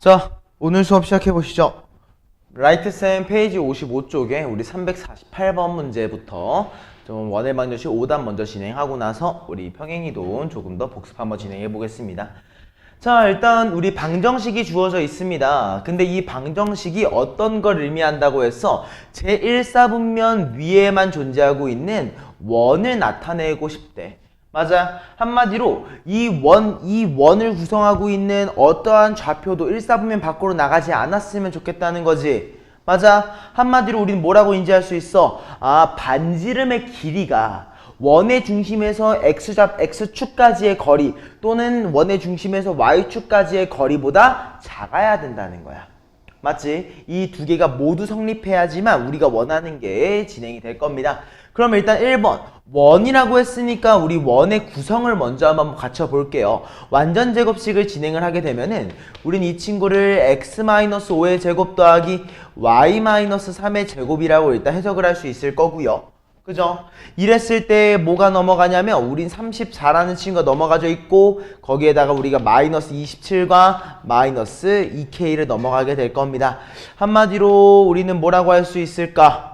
자, 오늘 수업 시작해보시죠. 라이트쌤 페이지 55쪽에 우리 348번 문제부터 좀 원의 방정식 5단 먼저 진행하고 나서 우리 평행이동 조금 더 복습 한번 진행해 보겠습니다. 자, 일단 우리 방정식이 주어져 있습니다. 근데 이 방정식이 어떤 걸 의미한다고 해서 제1사분면 위에만 존재하고 있는 원을 나타내고 싶대. 맞아. 한마디로 이 원을 구성하고 있는 어떠한 좌표도 1사분면 밖으로 나가지 않았으면 좋겠다는 거지. 맞아. 한마디로 우리는 뭐라고 인지할 수 있어? 아, 반지름의 길이가 원의 중심에서 X축까지의 거리 또는 원의 중심에서 Y축까지의 거리보다 작아야 된다는 거야. 맞지? 이 두 개가 모두 성립해야지만 우리가 원하는 게 진행이 될 겁니다. 그럼 일단 1번 원이라고 했으니까 우리 원의 구성을 먼저 한번 갖춰 볼게요. 완전 제곱식을 진행을 하게 되면은 우린 이 친구를 x-5의 제곱 더하기 y-3의 제곱이라고 일단 해석을 할 수 있을 거고요. 그죠? 이랬을 때 뭐가 넘어가냐면 우린 34라는 친구가 넘어가져 있고 거기에다가 우리가 마이너스 27과 마이너스 2k를 넘어가게 될 겁니다. 한마디로 우리는 뭐라고 할 수 있을까?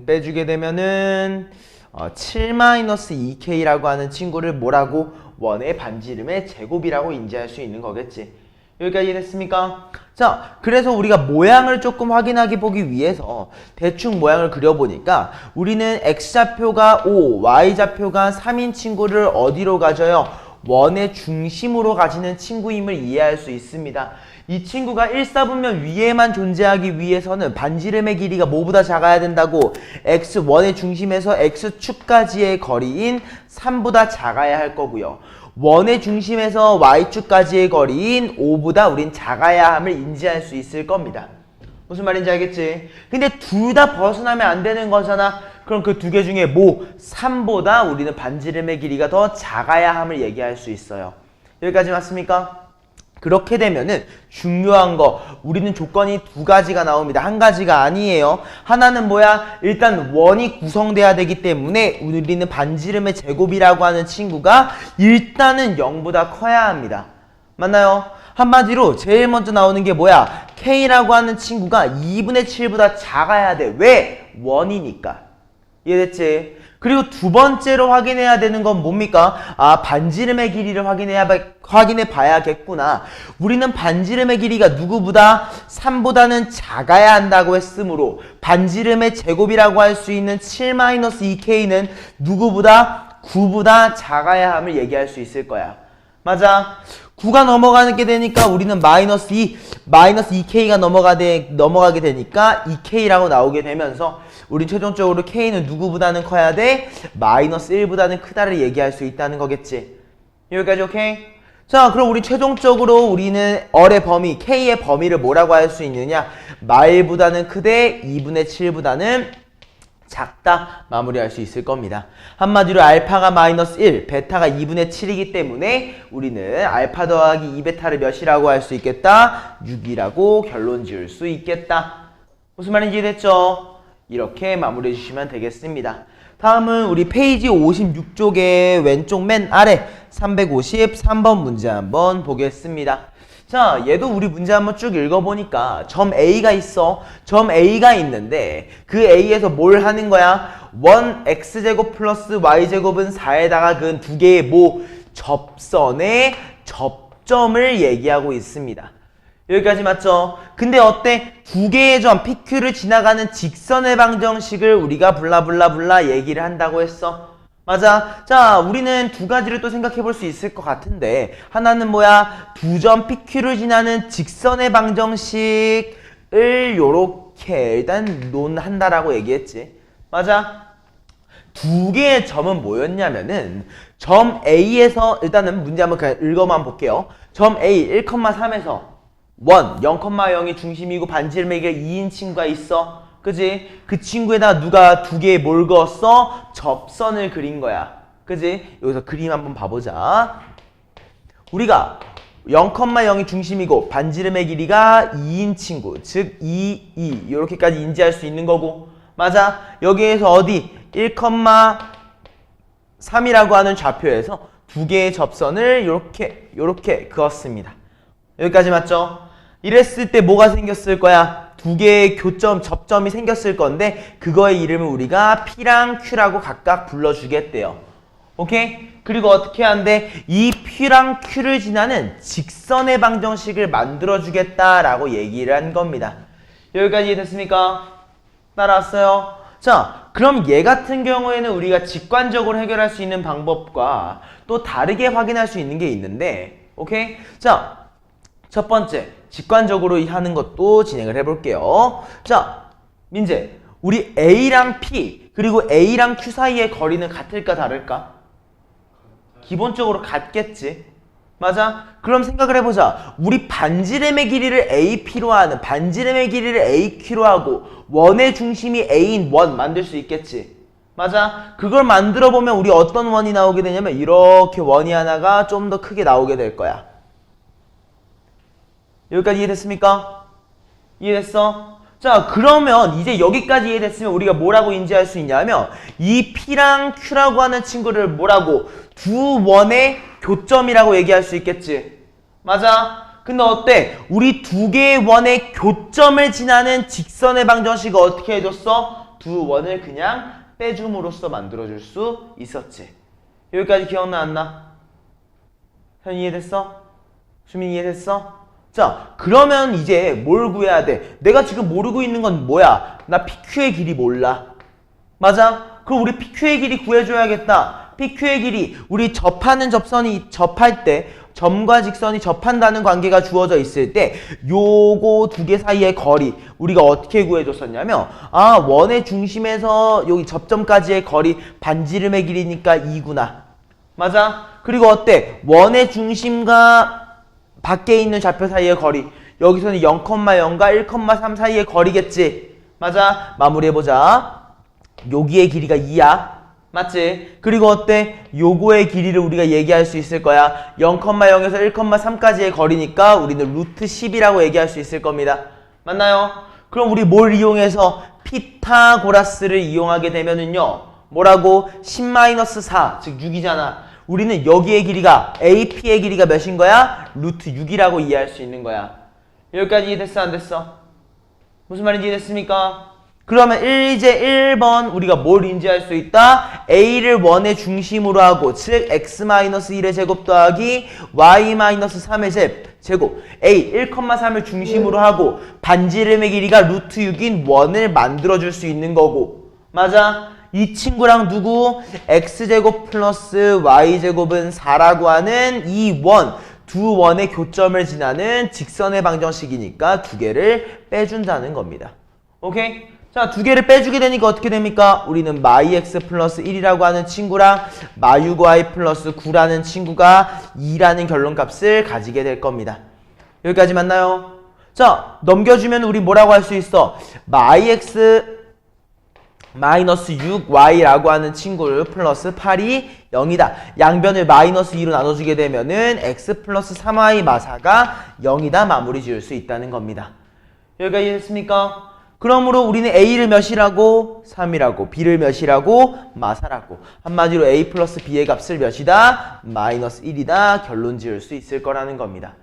빼주게 되면은 7-2k라고 하는 친구를 뭐라고? 원의 반지름의 제곱이라고 인지할 수 있는 거겠지. 여기까지 이해됐습니까? 자, 그래서 우리가 모양을 조금 확인하게 보기 위해서 대충 모양을 그려보니까 우리는 x좌표가 5, y좌표가 3인 친구를 어디로 가져요? 원의 중심으로 가지는 친구임을 이해할 수 있습니다. 이 친구가 1사분면 위에만 존재하기 위해서는 반지름의 길이가 뭐보다 작아야 된다고? 원의 중심에서 x축까지의 거리인 3보다 작아야 할 거고요. 원의 중심에서 y축까지의 거리인 5보다 우린 작아야 함을 인지할 수 있을 겁니다. 무슨 말인지 알겠지? 근데 둘 다 벗어나면 안 되는 거잖아. 그럼 그 두 개 중에 뭐 3보다 우리는 반지름의 길이가 더 작아야 함을 얘기할 수 있어요. 여기까지 맞습니까? 그렇게 되면은 중요한 거 우리는 조건이 두 가지가 나옵니다. 한 가지가 아니에요. 하나는 뭐야? 일단 원이 구성돼야 되기 때문에 우리는 반지름의 제곱이라고 하는 친구가 일단은 0보다 커야 합니다. 맞나요? 한마디로 제일 먼저 나오는 게 뭐야? K라고 하는 친구가 2분의 7보다 작아야 돼. 왜? 원이니까. 이해됐지? 그리고 두 번째로 확인해야 되는 건 뭡니까? 아, 반지름의 길이를 확인해 봐야겠구나. 우리는 반지름의 길이가 누구보다 3보다는 작아야 한다고 했으므로 반지름의 제곱이라고 할 수 있는 7-2k는 누구보다 9보다 작아야 함을 얘기할 수 있을 거야. 맞아. 9가 넘어가게 되니까 우리는 마이너스 2k가 넘어가게 되니까 2k라고 나오게 되면서 우린 최종적으로 k는 누구보다는 커야 돼? 마이너스 1보다는 크다를 얘기할 수 있다는 거겠지. 여기까지 오케이? 자, 그럼 우리 최종적으로 우리는 얼의 범위, k의 범위를 뭐라고 할 수 있느냐? 말보다는 크되 2분의 7보다는 작다 마무리할 수 있을 겁니다. 한마디로 알파가 마이너스 1, 베타가 2분의 7이기 때문에 우리는 알파 더하기 2베타를 몇이라고 할 수 있겠다? 6이라고 결론 지을 수 있겠다. 무슨 말인지 이해됐죠? 이렇게 마무리해 주시면 되겠습니다. 다음은 우리 페이지 56쪽의 왼쪽 맨 아래 353번 문제 한번 보겠습니다. 자, 얘도 우리 문제 한번 쭉 읽어보니까 점 A가 있어. 점 A가 있는데 그 A에서 뭘 하는 거야? 1x제곱 플러스 y제곱은 4에다가 그 두 개의 접선의 접점을 얘기하고 있습니다. 여기까지 맞죠? 근데 어때? 두 개의 점 PQ를 지나가는 직선의 방정식을 우리가 블라블라블라 얘기를 한다고 했어. 맞아. 자, 우리는 두 가지를 또 생각해 볼 수 있을 것 같은데 하나는 뭐야? 두 점 PQ를 지나는 직선의 방정식을 요렇게 일단 논한다라고 얘기했지. 맞아. 두 개의 점은 뭐였냐면은 점 A에서 일단은 문제 한번 그냥 읽어만 볼게요. 점 A 1,3에서 0,0이 중심이고 반지름의 길이가 2인 친구가 있어. 그지? 그 친구에다 누가 두 개의 뭘 그었어? 접선을 그린 거야. 그지? 여기서 그림 한번 봐보자. 우리가 0,0이 중심이고 반지름의 길이가 2인 친구, 즉 2, 2 이렇게까지 인지할 수 있는 거고. 맞아? 여기에서 어디? 1,3이라고 하는 좌표에서 두 개의 접선을 요렇게 그었습니다. 여기까지 맞죠? 이랬을 때 뭐가 생겼을 거야? 두 개의 교점, 접점이 생겼을 건데 그거의 이름을 우리가 P랑 Q라고 각각 불러주겠대요. 오케이? 그리고 어떻게 한대? 이 P랑 Q를 지나는 직선의 방정식을 만들어주겠다라고 얘기를 한 겁니다. 여기까지 이해됐습니까? 따라왔어요? 자, 그럼 얘 같은 경우에는 우리가 직관적으로 해결할 수 있는 방법과 또 다르게 확인할 수 있는 게 있는데, 오케이? 자, 첫 번째, 직관적으로 하는 것도 진행을 해볼게요. 자, 민재, 우리 A랑 P, 그리고 A랑 Q 사이의 거리는 같을까 다를까? 기본적으로 같겠지. 맞아? 그럼 생각을 해보자. 우리 반지름의 길이를 AP로 하는, 반지름의 길이를 AQ로 하고 원의 중심이 A인 원 만들 수 있겠지. 맞아? 그걸 만들어 보면 우리 어떤 원이 나오게 되냐면 이렇게 원이 하나가 좀 더 크게 나오게 될 거야. 여기까지 이해됐습니까? 이해됐어? 자, 그러면 이제 여기까지 이해됐으면 우리가 뭐라고 인지할 수 있냐면 이 P랑 Q라고 하는 친구를 뭐라고? 두 원의 교점이라고 얘기할 수 있겠지. 맞아? 근데 어때? 우리 두 개의 원의 교점을 지나는 직선의 방정식을 어떻게 해줬어? 두 원을 그냥 빼줌으로써 만들어줄 수 있었지. 여기까지 기억나 안 나? 현이 이해됐어? 수민 이해됐어? 자, 그러면 이제 뭘 구해야 돼? 내가 지금 모르고 있는 건 뭐야? 나 PQ의 길이 몰라. 맞아? 그럼 우리 PQ의 길이 구해줘야겠다. PQ의 길이, 우리 접하는 접선이 접할 때 점과 직선이 접한다는 관계가 주어져 있을 때 요거 두 개 사이의 거리 우리가 어떻게 구해줬었냐면 아, 원의 중심에서 여기 접점까지의 거리 반지름의 길이니까 2구나. 맞아? 그리고 어때? 원의 중심과 밖에 있는 좌표 사이의 거리 여기서는 0,0과 1,3 사이의 거리겠지. 맞아? 마무리해보자. 여기의 길이가 2야. 맞지? 그리고 어때? 요거의 길이를 우리가 얘기할 수 있을 거야. 0,0에서 1,3까지의 거리니까 우리는 루트 10이라고 얘기할 수 있을 겁니다. 맞나요? 그럼 우리 뭘 이용해서? 피타고라스를 이용하게 되면은요. 뭐라고? 10-4, 즉 6이잖아. 우리는 여기의 길이가 AP의 길이가 몇인 거야? 루트 6이라고 이해할 수 있는 거야. 여기까지 이해됐어? 안 됐어? 무슨 말인지 이해됐습니까? 그러면 이제 1번 우리가 뭘 인지할 수 있다? A를 원의 중심으로 하고 즉 x-1의 제곱 더하기 y-3의 제곱 A 1,3을 중심으로 하고 반지름의 길이가 루트 6인 원을 만들어줄 수 있는 거고. 맞아? 이 친구랑 누구? x제곱 플러스 y제곱은 4라고 하는 이 원, 두 원의 교점을 지나는 직선의 방정식이니까 두 개를 빼준다는 겁니다. 오케이? 자, 두 개를 빼주게 되니까 어떻게 됩니까? 우리는 마이x 플러스 1이라고 하는 친구랑 마유y 플러스 9라는 친구가 2라는 결론값을 가지게 될 겁니다. 여기까지 맞나요? 자, 넘겨주면 우리 뭐라고 할 수 있어? 마이x 마이너스 6y라고 하는 친구를 플러스 8이 0이다. 양변을 마이너스 2로 나눠주게 되면은 x 플러스 3y 마사가 0이다 마무리 지을 수 있다는 겁니다. 여기까지 이해했습니까? 그러므로 우리는 a를 몇이라고? 3이라고, b를 몇이라고? 마사라고. 한마디로 a 플러스 b의 값을 몇이다? 마이너스 1이다. 결론 지을 수 있을 거라는 겁니다.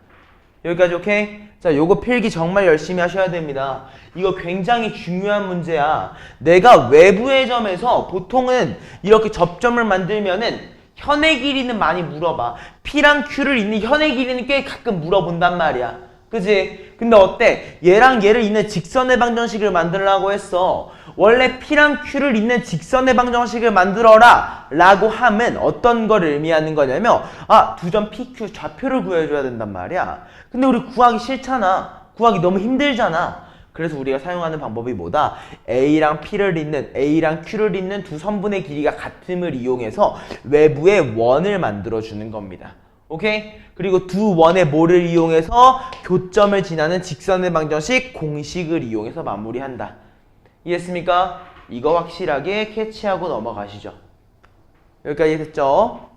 여기까지 오케이? 자, 요거 필기 정말 열심히 하셔야 됩니다. 이거 굉장히 중요한 문제야. 내가 외부의 점에서 보통은 이렇게 접점을 만들면은 현의 길이는 많이 물어봐. P랑 Q를 잇는 현의 길이는 꽤 가끔 물어본단 말이야. 그지? 근데 어때? 얘랑 얘를 잇는 직선의 방정식을 만들라고 했어. 원래 P랑 Q를 잇는 직선의 방정식을 만들어라 라고 함은 어떤 걸 의미하는 거냐면 아, 두 점 PQ 좌표를 구해줘야 된단 말이야. 근데 우리 구하기 싫잖아. 구하기 너무 힘들잖아. 그래서 우리가 사용하는 방법이 뭐다? A랑 P를 잇는, A랑 Q를 잇는 두 선분의 길이가 같음을 이용해서 외부의 원을 만들어주는 겁니다. 오케이? 그리고 두 원의 뭐를 이용해서 교점을 지나는 직선의 방정식 공식을 이용해서 마무리한다. 이해했습니까? 이거 확실하게 캐치하고 넘어가시죠. 여기까지 됐죠?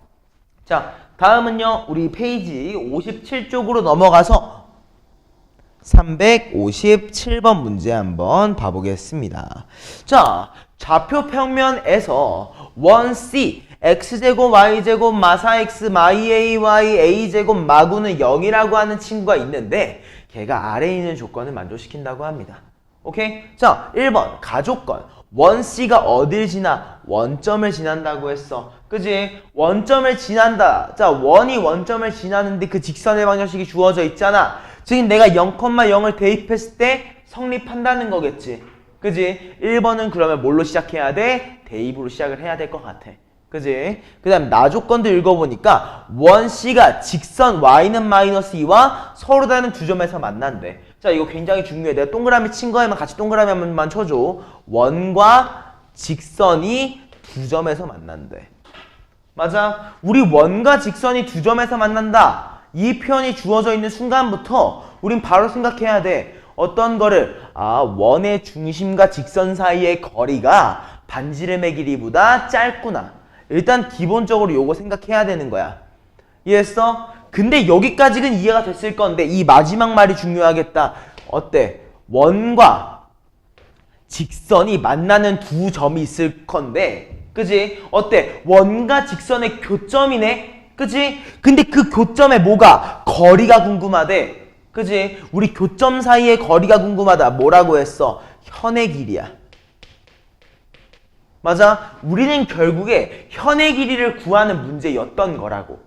자, 다음은요. 우리 페이지 57쪽으로 넘어가서 357번 문제 한번 봐보겠습니다. 자, 좌표 평면에서 원 C, x제곱 y제곱 마사 x 마이 ay a제곱 마구는 0이라고 하는 친구가 있는데 걔가 아래에 있는 조건을 만족시킨다고 합니다. 오케이? 자, 1번 가조건. 원 C가 어딜 지나? 원점을 지난다고 했어. 그지? 원점을 지난다. 자, 원이 원점을 지나는데 그 직선의 방정식이 주어져 있잖아. 지금 내가 0,0을 대입했을 때 성립한다는 거겠지. 그지? 1번은 그러면 뭘로 시작해야 돼? 대입으로 시작을 해야 될 것 같아. 그지? 그 다음 나조건도 읽어보니까 원 C가 직선 y는 마이너스 2와 서로 다른 두 점에서 만난대. 자, 이거 굉장히 중요해. 내가 동그라미 친 거에만 같이 동그라미 한 번만 쳐줘. 원과 직선이 두 점에서 만난대. 맞아? 우리 원과 직선이 두 점에서 만난다. 이 표현이 주어져 있는 순간부터 우린 바로 생각해야 돼. 어떤 거를? 아, 원의 중심과 직선 사이의 거리가 반지름의 길이보다 짧구나. 일단 기본적으로 요거 생각해야 되는 거야. 이해했어? 근데 여기까지는 이해가 됐을 건데 이 마지막 말이 중요하겠다. 어때? 원과 직선이 만나는 두 점이 있을 건데, 그지? 어때? 원과 직선의 교점이네? 그지? 근데 그 교점에 뭐가? 거리가 궁금하대. 그지? 우리 교점 사이의 거리가 궁금하다. 뭐라고 했어? 현의 길이야. 맞아? 우리는 결국에 현의 길이를 구하는 문제였던 거라고.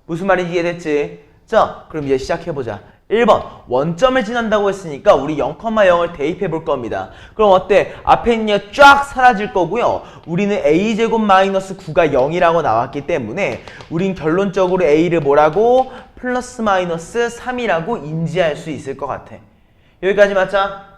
무슨 말인지 이해됐지? 자, 그럼 이제 시작해보자. 1번, 원점을 지난다고 했으니까 우리 0,0을 대입해 볼 겁니다. 그럼 어때? 앞에 있는 게 쫙 사라질 거고요. 우리는 a제곱 마이너스 9가 0이라고 나왔기 때문에 우린 결론적으로 a를 뭐라고? 플러스 마이너스 3이라고 인지할 수 있을 것 같아. 여기까지 맞자?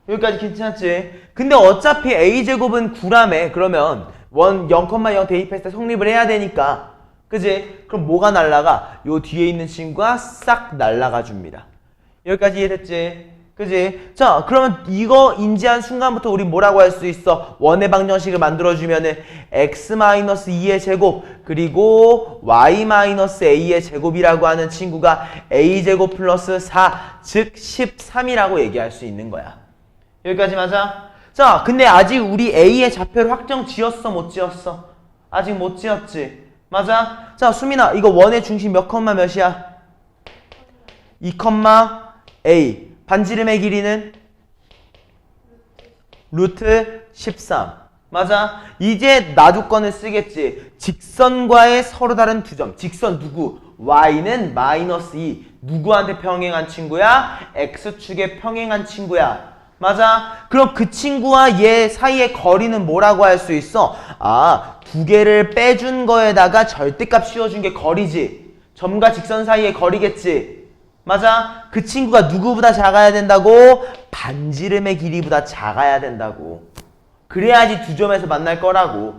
여기까지 괜찮지? 근데 어차피 a제곱은 9라며. 그러면 0,0 대입했을 때 성립을 해야 되니까. 그지? 그럼 뭐가 날라가? 요 뒤에 있는 친구가 싹 날라가 줍니다. 여기까지 이해됐지? 그지? 자, 그러면 이거 인지한 순간부터 우리 뭐라고 할 수 있어? 원의 방정식을 만들어주면은 x-2의 제곱 그리고 y-a의 제곱이라고 하는 친구가 a제곱 플러스 4, 즉 13이라고 얘기할 수 있는 거야. 여기까지 맞아? 자, 근데 아직 우리 a의 좌표를 확정 지었어? 못 지었어? 아직 못 지었지? 맞아? 자, 수민아, 이거 원의 중심 몇 컴마 몇이야? 2, a. 반지름의 길이는? 루트 13. 맞아? 이제 나조건을 쓰겠지. 직선과의 서로 다른 두 점. 직선 누구? y는 마이너스 2. 누구한테 평행한 친구야? x축에 평행한 친구야. 맞아? 그럼 그 친구와 얘 사이의 거리는 뭐라고 할 수 있어? 아, 두 개를 빼준 거에다가 절대값 씌워준 게 거리지. 점과 직선 사이의 거리겠지. 맞아? 그 친구가 누구보다 작아야 된다고? 반지름의 길이보다 작아야 된다고. 그래야지 두 점에서 만날 거라고.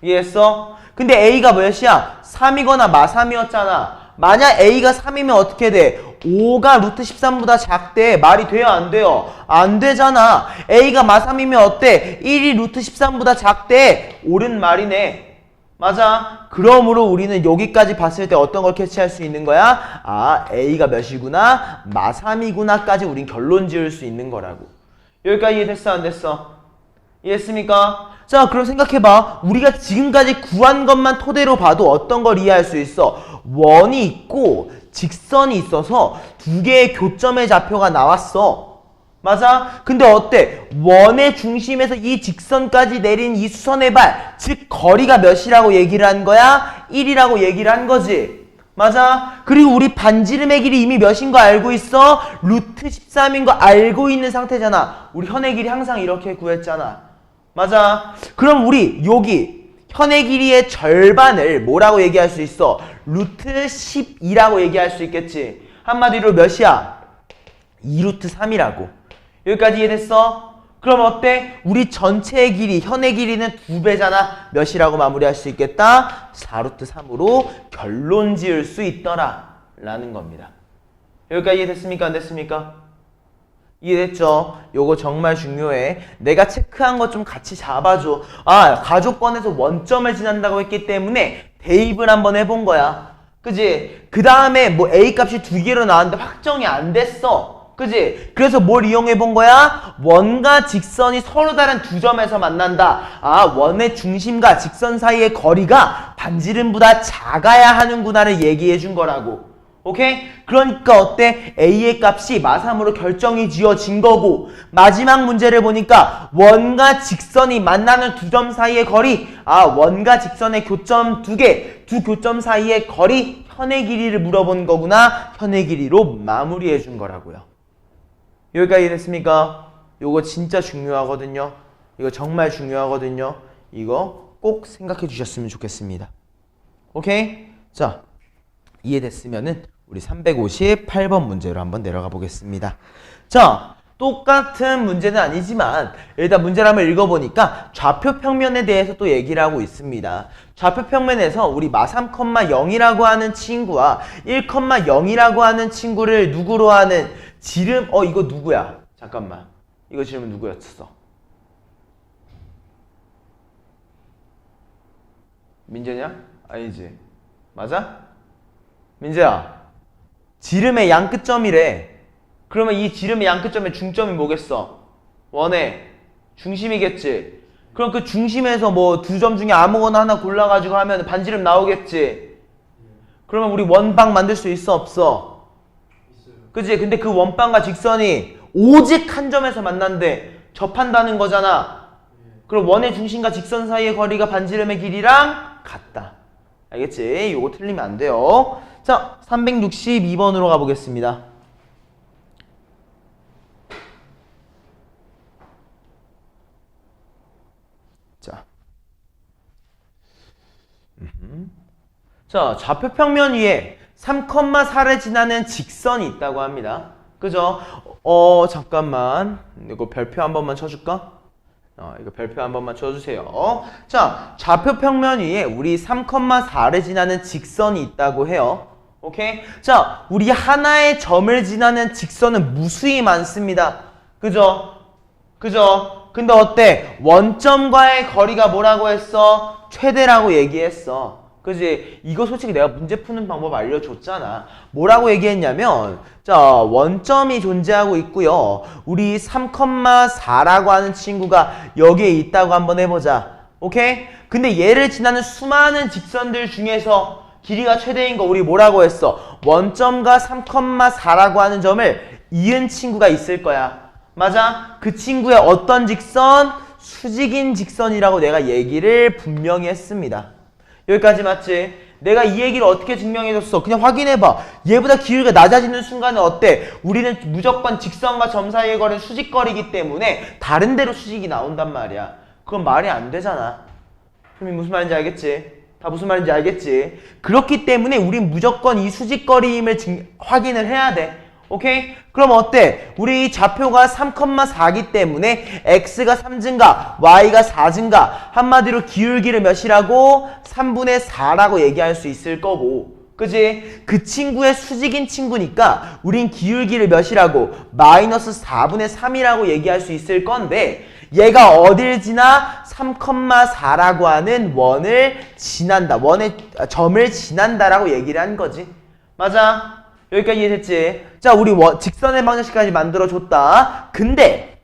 이해했어? 근데 A가 몇이야? 3이거나 마3이었잖아. 만약 A가 3이면 어떻게 돼? 5가 루트 13보다 작대. 말이 돼요? 안 돼요? 안 되잖아. A가 마3이면 어때? 1이 루트 13보다 작대. 옳은 말이네. 맞아. 그러므로 우리는 여기까지 봤을 때 어떤 걸 캐치할 수 있는 거야? 아, A가 몇이구나? 마3이구나 까지 우린 결론 지을 수 있는 거라고. 여기까지 이해됐어? 안 됐어? 이해했습니까? 자, 그럼 생각해봐. 우리가 지금까지 구한 것만 토대로 봐도 어떤 걸 이해할 수 있어? 원이 있고 직선이 있어서 두 개의 교점의 좌표가 나왔어. 맞아? 근데 어때? 원의 중심에서 이 직선까지 내린 이 수선의 발, 즉 거리가 몇이라고 얘기를 한 거야? 1이라고 얘기를 한 거지. 맞아? 그리고 우리 반지름의 길이 이미 몇인 거 알고 있어? 루트 13인 거 알고 있는 상태잖아. 우리 현의 길이 항상 이렇게 구했잖아. 맞아? 그럼 우리 여기 현의 길이의 절반을 뭐라고 얘기할 수 있어? 루트 12라고 얘기할 수 있겠지. 한마디로 몇이야? 2루트 3이라고. 여기까지 이해됐어? 그럼 어때? 우리 전체의 길이, 현의 길이는 2배잖아. 몇이라고 마무리할 수 있겠다? 4루트 3으로 결론 지을 수 있더라 라는 겁니다. 여기까지 이해됐습니까? 안 됐습니까? 이해됐죠? 요거 정말 중요해. 내가 체크한 거 좀 같이 잡아줘. 아, 가족권에서 원점을 지난다고 했기 때문에 대입을 한번 해본 거야. 그지? 그 다음에 뭐 A 값이 2개로 나왔는데 확정이 안 됐어. 그지? 그래서 뭘 이용해 본 거야? 원과 직선이 서로 다른 두 점에서 만난다. 아, 원의 중심과 직선 사이의 거리가 반지름보다 작아야 하는구나를 얘기해 준 거라고. 오케이? 그러니까 어때? A의 값이 마삼으로 결정이 지어진 거고, 마지막 문제를 보니까 원과 직선이 만나는 두 점 사이의 거리, 아, 원과 직선의 교점 두 개, 두 교점 사이의 거리, 현의 길이를 물어본 거구나. 현의 길이로 마무리해 준 거라고요. 여기까지 됐습니까? 요거 진짜 중요하거든요. 이거 정말 중요하거든요. 이거 꼭 생각해 주셨으면 좋겠습니다. 오케이? 자, 이해됐으면은 우리 358번 문제로 한번 내려가 보겠습니다. 자, 똑같은 문제는 아니지만 일단 문제를 한번 읽어보니까 좌표 평면에 대해서 또 얘기를 하고 있습니다. 좌표 평면에서 우리 마3,0이라고 하는 친구와 1,0이라고 하는 친구를 누구로 하는 지름, 이거 누구야? 잠깐만. 이거 지름은 누구였어? 민재냐? 아니지. 맞아? 민재야. 지름의 양끝점이래. 그러면 이 지름의 양끝점의 중점이 뭐겠어? 원의 중심이겠지. 그럼 그 중심에서 뭐 두 점 중에 아무거나 하나 골라가지고 하면 반지름 나오겠지. 그러면 우리 원방 만들 수 있어 없어? 있어요. 그치? 근데 그 원방과 직선이 오직 한 점에서 만난대. 접한다는 거잖아. 그럼 원의 중심과 직선 사이의 거리가 반지름의 길이랑 같다. 알겠지? 요거 틀리면 안 돼요. 자, 362번으로 가보겠습니다. 자, 좌표 평면 위에 3,4를 지나는 직선이 있다고 합니다. 그죠? 잠깐만. 이거 별표 한 번만 쳐줄까? 이거 별표 한 번만 쳐주세요. 자, 좌표 평면 위에 우리 3,4를 지나는 직선이 있다고 해요. 오케이? 자, 우리 하나의 점을 지나는 직선은 무수히 많습니다. 그죠? 그죠? 근데 어때? 원점과의 거리가 뭐라고 했어? 최대라고 얘기했어. 그지? 이거 솔직히 내가 문제 푸는 방법 알려줬잖아. 뭐라고 얘기했냐면, 자, 원점이 존재하고 있고요. 우리 3,4라고 하는 친구가 여기에 있다고 한번 해보자. 오케이? 근데 얘를 지나는 수많은 직선들 중에서 길이가 최대인 거 우리 뭐라고 했어? 원점과 3,4라고 하는 점을 이은 친구가 있을 거야. 맞아? 그 친구의 어떤 직선? 수직인 직선이라고 내가 얘기를 분명히 했습니다. 여기까지 맞지? 내가 이 얘기를 어떻게 증명해줬어? 그냥 확인해봐. 얘보다 기울기가 낮아지는 순간에 어때? 우리는 무조건 직선과 점 사이의 거리는 수직거리이기 때문에 다른 데로 수직이 나온단 말이야. 그건 말이 안 되잖아. 그럼 무슨 말인지 알겠지? 다 무슨 말인지 알겠지? 그렇기 때문에 우린 무조건 이 수직거리임을 확인을 해야 돼. 오케이? 그럼 어때? 우리 좌표가 3,4기 때문에 x가 3 증가, y가 4 증가. 한마디로 기울기를 몇이라고? 3분의 4라고 얘기할 수 있을 거고. 그지? 그 친구의 수직인 친구니까 우린 기울기를 몇이라고? 마이너스 4분의 3이라고 얘기할 수 있을 건데 얘가 어딜 지나? 3,4라고 하는 원을 지난다. 원의 점을 지난다라고 얘기를 한 거지. 맞아? 여기까지 이해됐지? 자, 우리 직선의 방정식까지 만들어줬다. 근데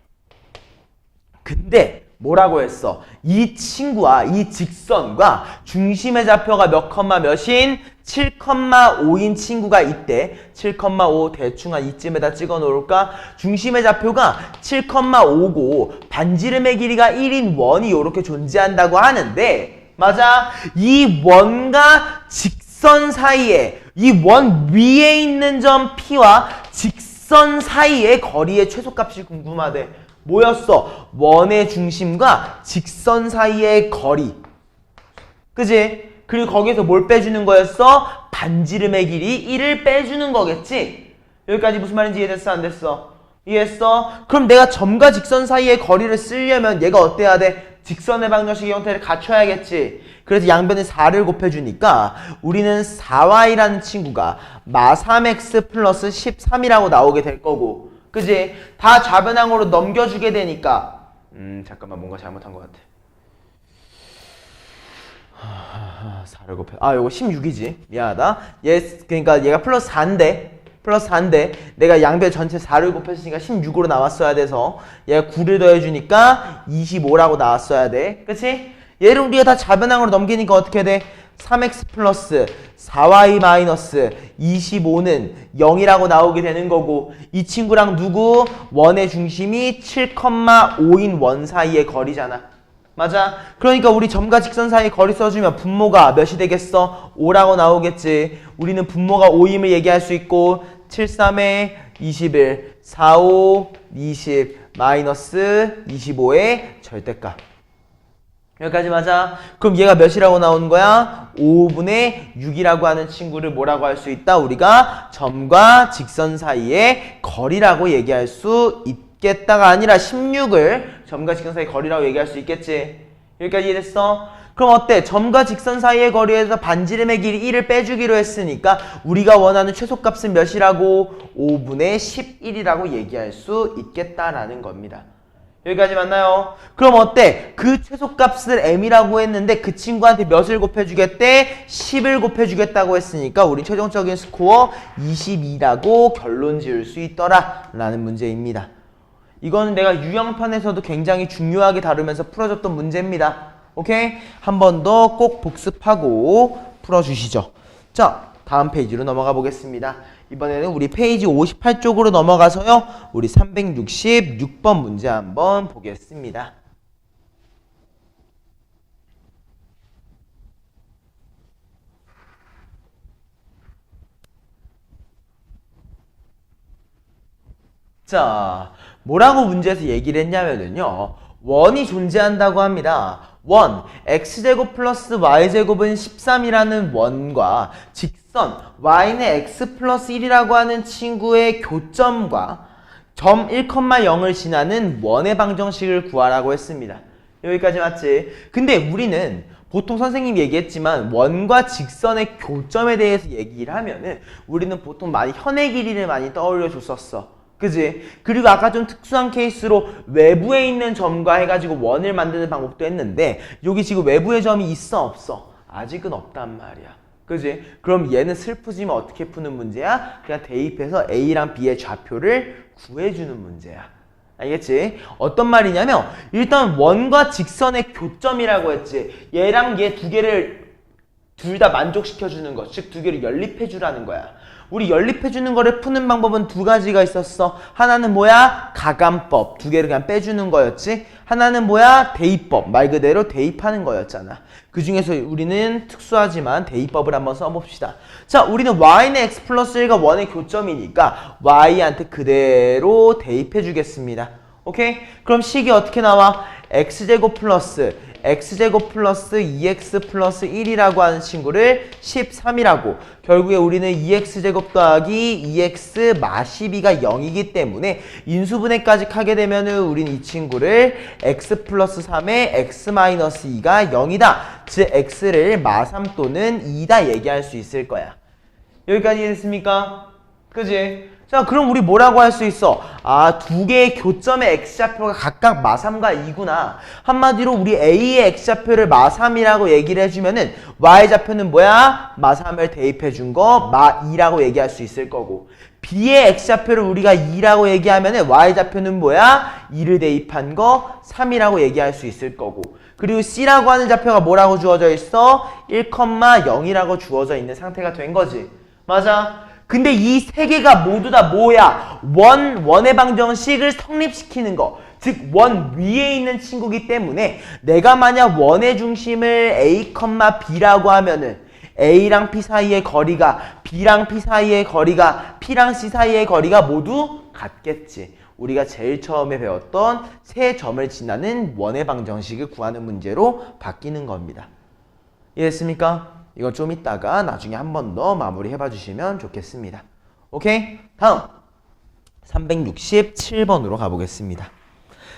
뭐라고 했어? 이 친구와 이 직선과 중심의 좌표가 몇 컴마 몇인? 7,5인 친구가 있대. 7,5 대충 한 이쯤에다 찍어 놓을까? 중심의 좌표가 7,5고 반지름의 길이가 1인 원이 이렇게 존재한다고 하는데 맞아? 이 원과 직선 사이에 이 원 위에 있는 점 P와 직선 사이의 거리의 최소값이 궁금하대. 뭐였어? 원의 중심과 직선 사이의 거리. 그지? 그리고 거기서 뭘 빼주는 거였어? 반지름의 길이 1을 빼주는 거겠지? 여기까지 무슨 말인지 이해됐어? 안 됐어? 이해했어? 그럼 내가 점과 직선 사이의 거리를 쓰려면 얘가 어때야 돼? 직선의 방정식의 형태를 갖춰야겠지. 그래서 양변에 4를 곱해주니까 우리는 4y라는 친구가 마3x 플러스 13이라고 나오게 될 거고 그지? 다 좌변항으로 넘겨주게 되니까 잠깐만 뭔가 잘못한 것 같아. 4를 곱해 요거 16이지. 미안하다. 그러니까 얘가 플러스 4인데 플러스 4인데 내가 양변 전체 4를 곱했으니까 16으로 나왔어야 돼서 얘가 9를 더해주니까 25라고 나왔어야 돼. 그치? 얘를 우리가 다 자변항으로 넘기니까 어떻게 돼? 3x 플러스 4y 마이너스 25는 0이라고 나오게 되는 거고 이 친구랑 누구? 원의 중심이 7,5인 원 사이의 거리잖아. 맞아? 그러니까 우리 점과 직선 사이 거리 써주면 분모가 몇이 되겠어? 5라고 나오겠지. 우리는 분모가 5임을 얘기할 수 있고 7, 3에 21, 4, 5, 20, 마이너스 25의 절대값. 여기까지 맞아? 그럼 얘가 몇이라고 나오는 거야? 5분의 6이라고 하는 친구를 뭐라고 할 수 있다? 우리가 점과 직선 사이의 거리라고 얘기할 수 있겠다가 아니라 16을 점과 직선 사이의 거리라고 얘기할 수 있겠지? 여기까지 이해됐어? 그럼 어때? 점과 직선 사이의 거리에서 반지름의 길이 1을 빼주기로 했으니까 우리가 원하는 최소값은 몇이라고? 5분의 11이라고 얘기할 수 있겠다라는 겁니다. 여기까지 맞나요? 그럼 어때? 그 최소값을 m이라고 했는데 그 친구한테 몇을 곱해주겠대? 10을 곱해주겠다고 했으니까 우린 최종적인 스코어 22라고 결론 지을 수 있더라 라는 문제입니다. 이거는 내가 유형편에서도 굉장히 중요하게 다루면서 풀어줬던 문제입니다. 오케이? 한 번 더 꼭 복습하고 풀어주시죠. 자, 다음 페이지로 넘어가 보겠습니다. 이번에는 우리 페이지 58쪽으로 넘어가서요. 우리 366번 문제 한번 보겠습니다. 자, 뭐라고 문제에서 얘기를 했냐면요. 원이 존재한다고 합니다. 원, x제곱 플러스 y제곱은 13이라는 원과 직선 y는 x 플러스 1이라고 하는 친구의 교점과 점 1,0을 지나는 원의 방정식을 구하라고 했습니다. 여기까지 맞지? 근데 우리는 보통 선생님이 얘기했지만 원과 직선의 교점에 대해서 얘기를 하면은 우리는 보통 많이 현의 길이를 많이 떠올려 줬었어. 그지? 그리고 아까 좀 특수한 케이스로 외부에 있는 점과 해가지고 원을 만드는 방법도 했는데 여기 지금 외부의 점이 있어 없어? 아직은 없단 말이야. 그지? 그럼 얘는 슬프지만 어떻게 푸는 문제야? 그냥 대입해서 A랑 B의 좌표를 구해주는 문제야. 알겠지? 어떤 말이냐면 일단 원과 직선의 교점이라고 했지. 얘랑 얘 두 개를 둘 다 만족시켜주는 것, 즉 두 개를 연립해주라는 거야. 우리 연립해주는 거를 푸는 방법은 두 가지가 있었어. 하나는 뭐야? 가감법. 두 개를 그냥 빼주는 거였지. 하나는 뭐야? 대입법. 말 그대로 대입하는 거였잖아. 그 중에서 우리는 특수하지만 대입법을 한번 써봅시다. 자, 우리는 y는 x 플러스 1과 원의 교점이니까 y한테 그대로 대입해주겠습니다. 오케이? 그럼 식이 어떻게 나와? x제곱 플러스 2x 플러스 1이라고 하는 친구를 13이라고. 결국에 우리는 2x제곱 더하기 2x 마 12가 0이기 때문에 인수분해까지 하게 되면은 우린 이 친구를 x 플러스 3에 x 마이너스 2가 0이다. 즉 x를 마 3 또는 2다 얘기할 수 있을 거야. 여기까지 이해됐습니까? 그지? 자, 그럼 우리 뭐라고 할 수 있어? 아, 두 개의 교점의 x좌표가 각각 마3과 2구나. 한마디로 우리 A의 x좌표를 마3이라고 얘기를 해주면은 y좌표는 뭐야? 마3을 대입해준 거 마2라고 얘기할 수 있을 거고, B의 x좌표를 우리가 2라고 얘기하면은 y좌표는 뭐야? 2를 대입한 거 3이라고 얘기할 수 있을 거고, 그리고 C라고 하는 좌표가 뭐라고 주어져 있어? 1,0이라고 주어져 있는 상태가 된 거지. 맞아? 근데 이 세 개가 모두 다 뭐야? 원의 방정식을 성립시키는 거. 즉, 원 위에 있는 친구기 때문에 내가 만약 원의 중심을 A, B라고 하면은 A랑 P 사이의 거리가, B랑 P 사이의 거리가, P랑 C 사이의 거리가 모두 같겠지. 우리가 제일 처음에 배웠던 세 점을 지나는 원의 방정식을 구하는 문제로 바뀌는 겁니다. 이해했습니까? 이건 좀 이따가 나중에 한 번 더 마무리 해봐 주시면 좋겠습니다. 오케이? 다음 367번으로 가보겠습니다.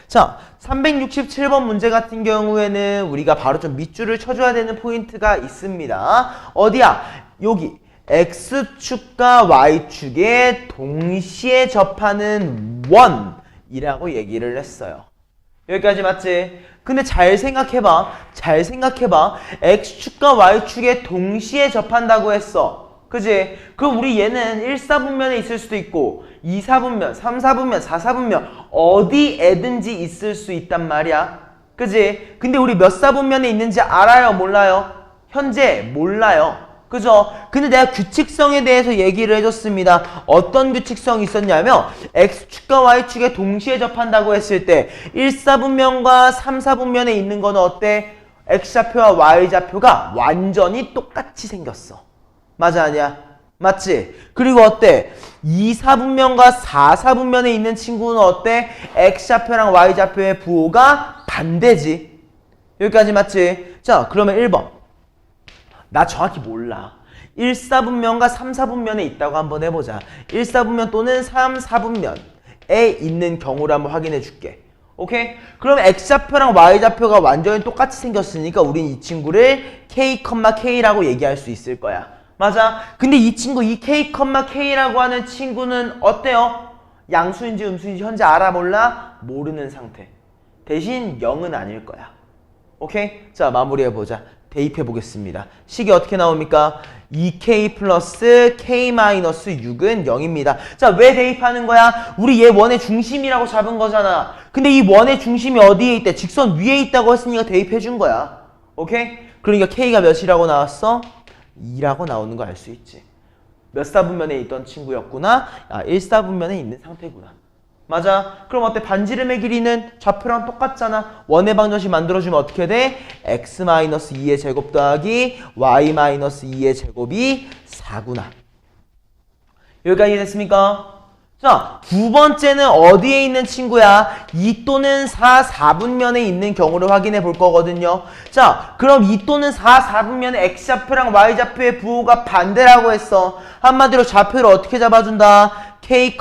자, 367번 문제 같은 경우에는 우리가 바로 좀 밑줄을 쳐줘야 되는 포인트가 있습니다. 어디야? 여기 X축과 Y축에 동시에 접하는 원이라고 얘기를 했어요. 여기까지 맞지? 근데 잘 생각해봐. X축과 Y축에 동시에 접한다고 했어. 그지? 그럼 우리 얘는 1, 4분면에 있을 수도 있고 2, 4분면, 3, 4분면, 4, 4분면 어디에든지 있을 수 있단 말이야. 그지? 근데 우리 몇 4분면에 있는지 알아요? 몰라요? 현재 몰라요. 그죠? 근데 내가 규칙성에 대해서 얘기를 해줬습니다. 어떤 규칙성이 있었냐면 X축과 Y축에 동시에 접한다고 했을 때 1, 4분면과 3, 4분면에 있는 거는 어때? X좌표와 Y좌표가 완전히 똑같이 생겼어. 맞아 아니야? 맞지? 그리고 어때? 2, 4분면과 4, 4분면에 있는 친구는 어때? X좌표랑 Y좌표의 부호가 반대지. 여기까지 맞지? 자, 그러면 1번. 나 정확히 몰라. 1, 4분면과 3, 4분면에 있다고 한번 해보자. 1, 4분면 또는 3, 4분면에 있는 경우를 한번 확인해 줄게. 오케이? 그럼 X좌표랑 Y좌표가 완전히 똑같이 생겼으니까 우린 이 친구를 K, K라고 얘기할 수 있을 거야. 맞아? 근데 이 친구, 이 K, K라고 하는 친구는 어때요? 양수인지 음수인지 현재 알아 몰라? 모르는 상태. 대신 0은 아닐 거야. 오케이? 자, 마무리해보자. 대입해 보겠습니다. 식이 어떻게 나옵니까? 2k 플러스 k 마이너스 6은 0입니다. 자, 왜 대입하는 거야? 우리 얘 원의 중심이라고 잡은 거잖아. 근데 이 원의 중심이 어디에 있대? 직선 위에 있다고 했으니까 대입해 준 거야. 오케이? 그러니까 k가 몇이라고 나왔어? 2라고 나오는 거 알 수 있지. 몇 사분면에 있던 친구였구나. 1사분면에 있는 상태구나. 맞아. 그럼 어때? 반지름의 길이는 좌표랑 똑같잖아. 원의 방정식 만들어주면 어떻게 돼? x-2의 제곱 더하기 y-2의 제곱이 4구나. 여기까지 됐습니까? 자, 두 번째는 어디에 있는 친구야? 2 또는 4, 4분면에 있는 경우를 확인해 볼 거거든요. 자, 그럼 2 또는 4, 4분면에 x좌표랑 y좌표의 부호가 반대라고 했어. 한마디로 좌표를 어떻게 잡아준다? K,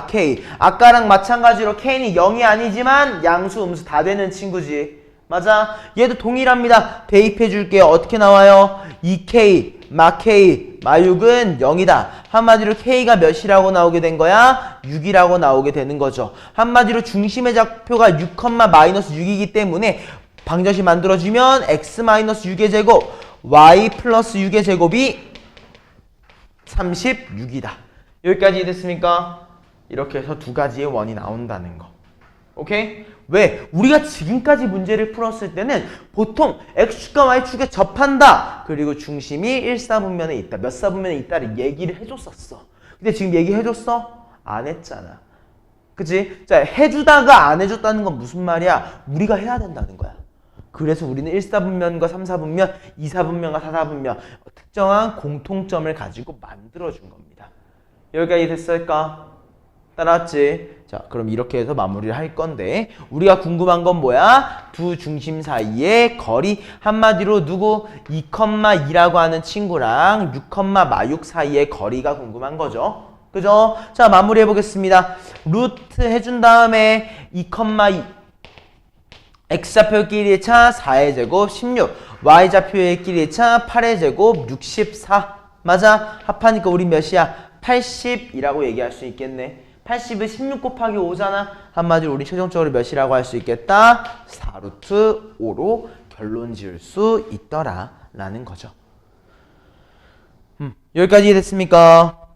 K. 아까랑 마찬가지로 K는 0이 아니지만 양수, 음수 다 되는 친구지. 맞아? 얘도 동일합니다. 대입해 줄게요. 어떻게 나와요? 2K, K, 6은 0이다. 한마디로 K가 몇이라고 나오게 된 거야? 6이라고 나오게 되는 거죠. 한마디로 중심의 좌표가 6, 마이너스 6이기 때문에 방정식 만들어주면 x-6의 제곱, y 플러스 6의 제곱이 36이다. 여기까지 됐습니까? 이렇게 해서 두 가지의 원이 나온다는 거. 오케이? 왜? 우리가 지금까지 문제를 풀었을 때는 보통 X축과 Y축에 접한다. 그리고 중심이 1, 4분면에 있다. 몇 4분면에 있다를 얘기를 해줬었어. 근데 지금 얘기해줬어? 안 했잖아. 그치? 자, 해주다가 안 해줬다는 건 무슨 말이야? 우리가 해야 된다는 거야. 그래서 우리는 1, 4분면과 3, 4분면, 2, 4분면과 4, 4분면 특정한 공통점을 가지고 만들어준 겁니다. 여기까지 됐을까? 따라왔지? 자, 그럼 이렇게 해서 마무리를 할 건데 우리가 궁금한 건 뭐야? 두 중심 사이의 거리. 한마디로 누구? 2,2라고 하는 친구랑 6,6 사이의 거리가 궁금한 거죠. 그죠? 자, 마무리해 보겠습니다. 루트 해준 다음에 2,2 X좌표 끼리의 차 4의 제곱 16, Y좌표의 끼리의 차 8의 제곱 64. 맞아? 합하니까 우리 몇이야? 80이라고 얘기할 수 있겠네. 80을 16 곱하기 5잖아. 한마디로 우리 최종적으로 몇이라고 할 수 있겠다? 4루트 5로 결론 지을 수 있더라 라는 거죠. 여기까지 됐습니까?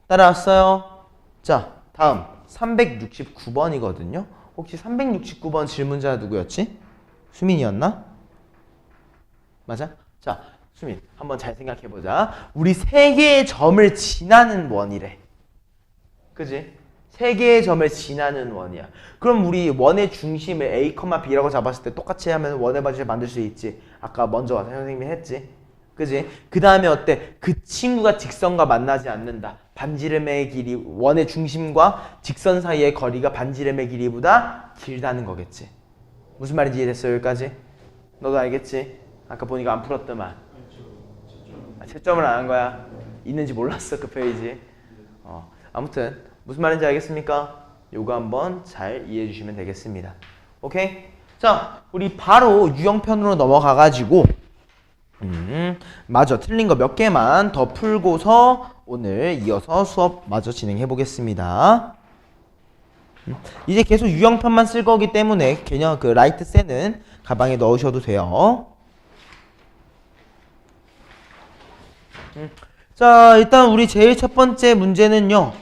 따라왔어요? 자, 다음 369번이거든요. 혹시 369번 질문자 누구였지? 수민이었나? 맞아? 자, 수민, 한번 잘 생각해보자. 우리 세 개의 점을 지나는 원이래. 그지? 세 개의 점을 지나는 원이야. 그럼 우리 원의 중심을 A, B라고 잡았을 때 똑같이 하면 원의 방정식 만들 수 있지. 아까 먼저 와서 선생님이 했지. 그지? 그 다음에 어때? 그 친구가 직선과 만나지 않는다. 반지름의 길이, 원의 중심과 직선 사이의 거리가 반지름의 길이보다 길다는 거겠지. 무슨 말인지 이해됐어? 여기까지? 너도 알겠지? 아까 보니까 안 풀었더만. 채점을 안 한 거야. 있는지 몰랐어, 그 페이지. 아무튼 무슨 말인지 알겠습니까? 요거 한번 잘 이해해 주시면 되겠습니다. 오케이? 자, 우리 바로 유형편으로 넘어가가지고 마저 틀린 거 몇 개만 더 풀고서 오늘 이어서 수업 마저 진행해 보겠습니다. 이제 계속 유형편만 쓸 거기 때문에 개념 그 라이트 셀은 가방에 넣으셔도 돼요. 자, 일단 우리 제일 첫 번째 문제는요.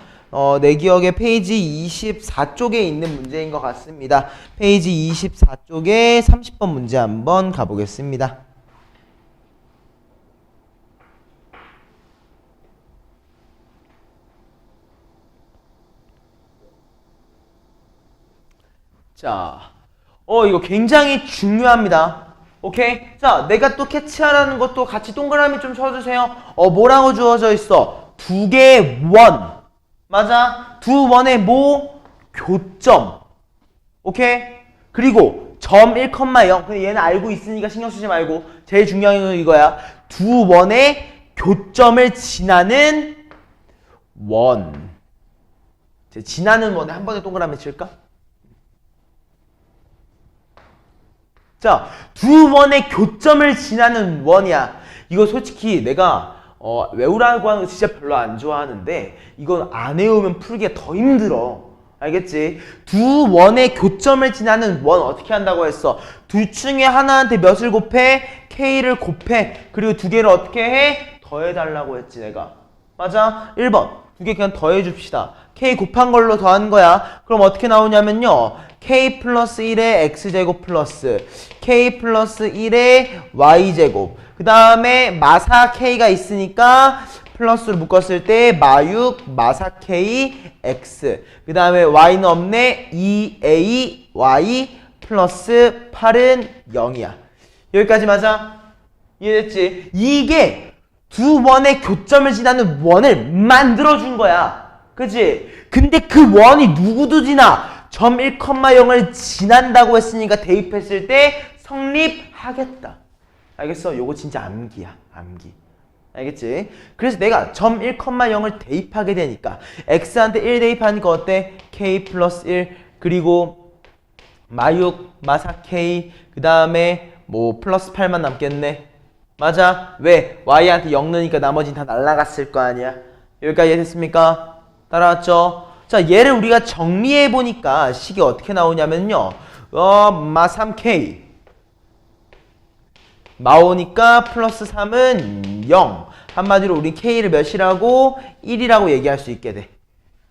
내 기억에 페이지 24쪽에 있는 문제인 것 같습니다. 페이지 24쪽에 30번 문제 한번 가보겠습니다. 자, 이거 굉장히 중요합니다. 오케이? 자, 내가 또 캐치하라는 것도 같이 동그라미 좀 쳐주세요. 뭐라고 주어져 있어? 두 개의 원. 맞아? 두 원의 뭐? 교점. 오케이? 그리고 점 1,0. 근데 얘는 알고 있으니까 신경 쓰지 말고. 제일 중요한 건 이거야. 두 원의 교점을 지나는 원. 지나는 원에 한 번에 동그라미 칠까? 자, 두 원의 교점을 지나는 원이야. 이거 솔직히 내가 외우라고 하는 거 진짜 별로 안 좋아하는데 이건 안 외우면 풀기가 더 힘들어. 알겠지? 두 원의 교점을 지나는 원 어떻게 한다고 했어? 둘 중에 하나한테 몇을 곱해? K를 곱해. 그리고 두 개를 어떻게 해? 더해달라고 했지 내가. 맞아? 1번. 두 개 그냥 더해줍시다. K 곱한 걸로 더한 거야. 그럼 어떻게 나오냐면요. K 플러스 1의 X제곱 플러스 K 플러스 1의 Y제곱. 그 다음에 마사 K가 있으니까 플러스로 묶었을 때 마육 마사 K X. 그 다음에 Y는 없네. 2A Y 플러스 8은 0이야. 여기까지 맞아? 이해됐지? 이게 두 번의 교점을 지나는 원을 만들어준 거야. 그치? 근데 그 원이 누구도 지나? 점 1,0을 지난다고 했으니까 대입했을 때 성립하겠다. 알겠어? 요거 진짜 암기야. 암기. 알겠지? 그래서 내가 점 1,0을 대입하게 되니까 x한테 1 대입하니까 어때? k 플러스 1 그리고 마육 마사 k 그 다음에 뭐 플러스 8만 남겠네. 맞아? 왜? y한테 0 넣으니까 나머지는 다 날라갔을 거 아니야. 여기까지 이해됐습니까? 따라왔죠? 자, 얘를 우리가 정리해보니까 식이 어떻게 나오냐면요. 마 3k 마오니까 플러스 3은 0. 한마디로 우리 k를 몇이라고? 1이라고 얘기할 수 있게 돼.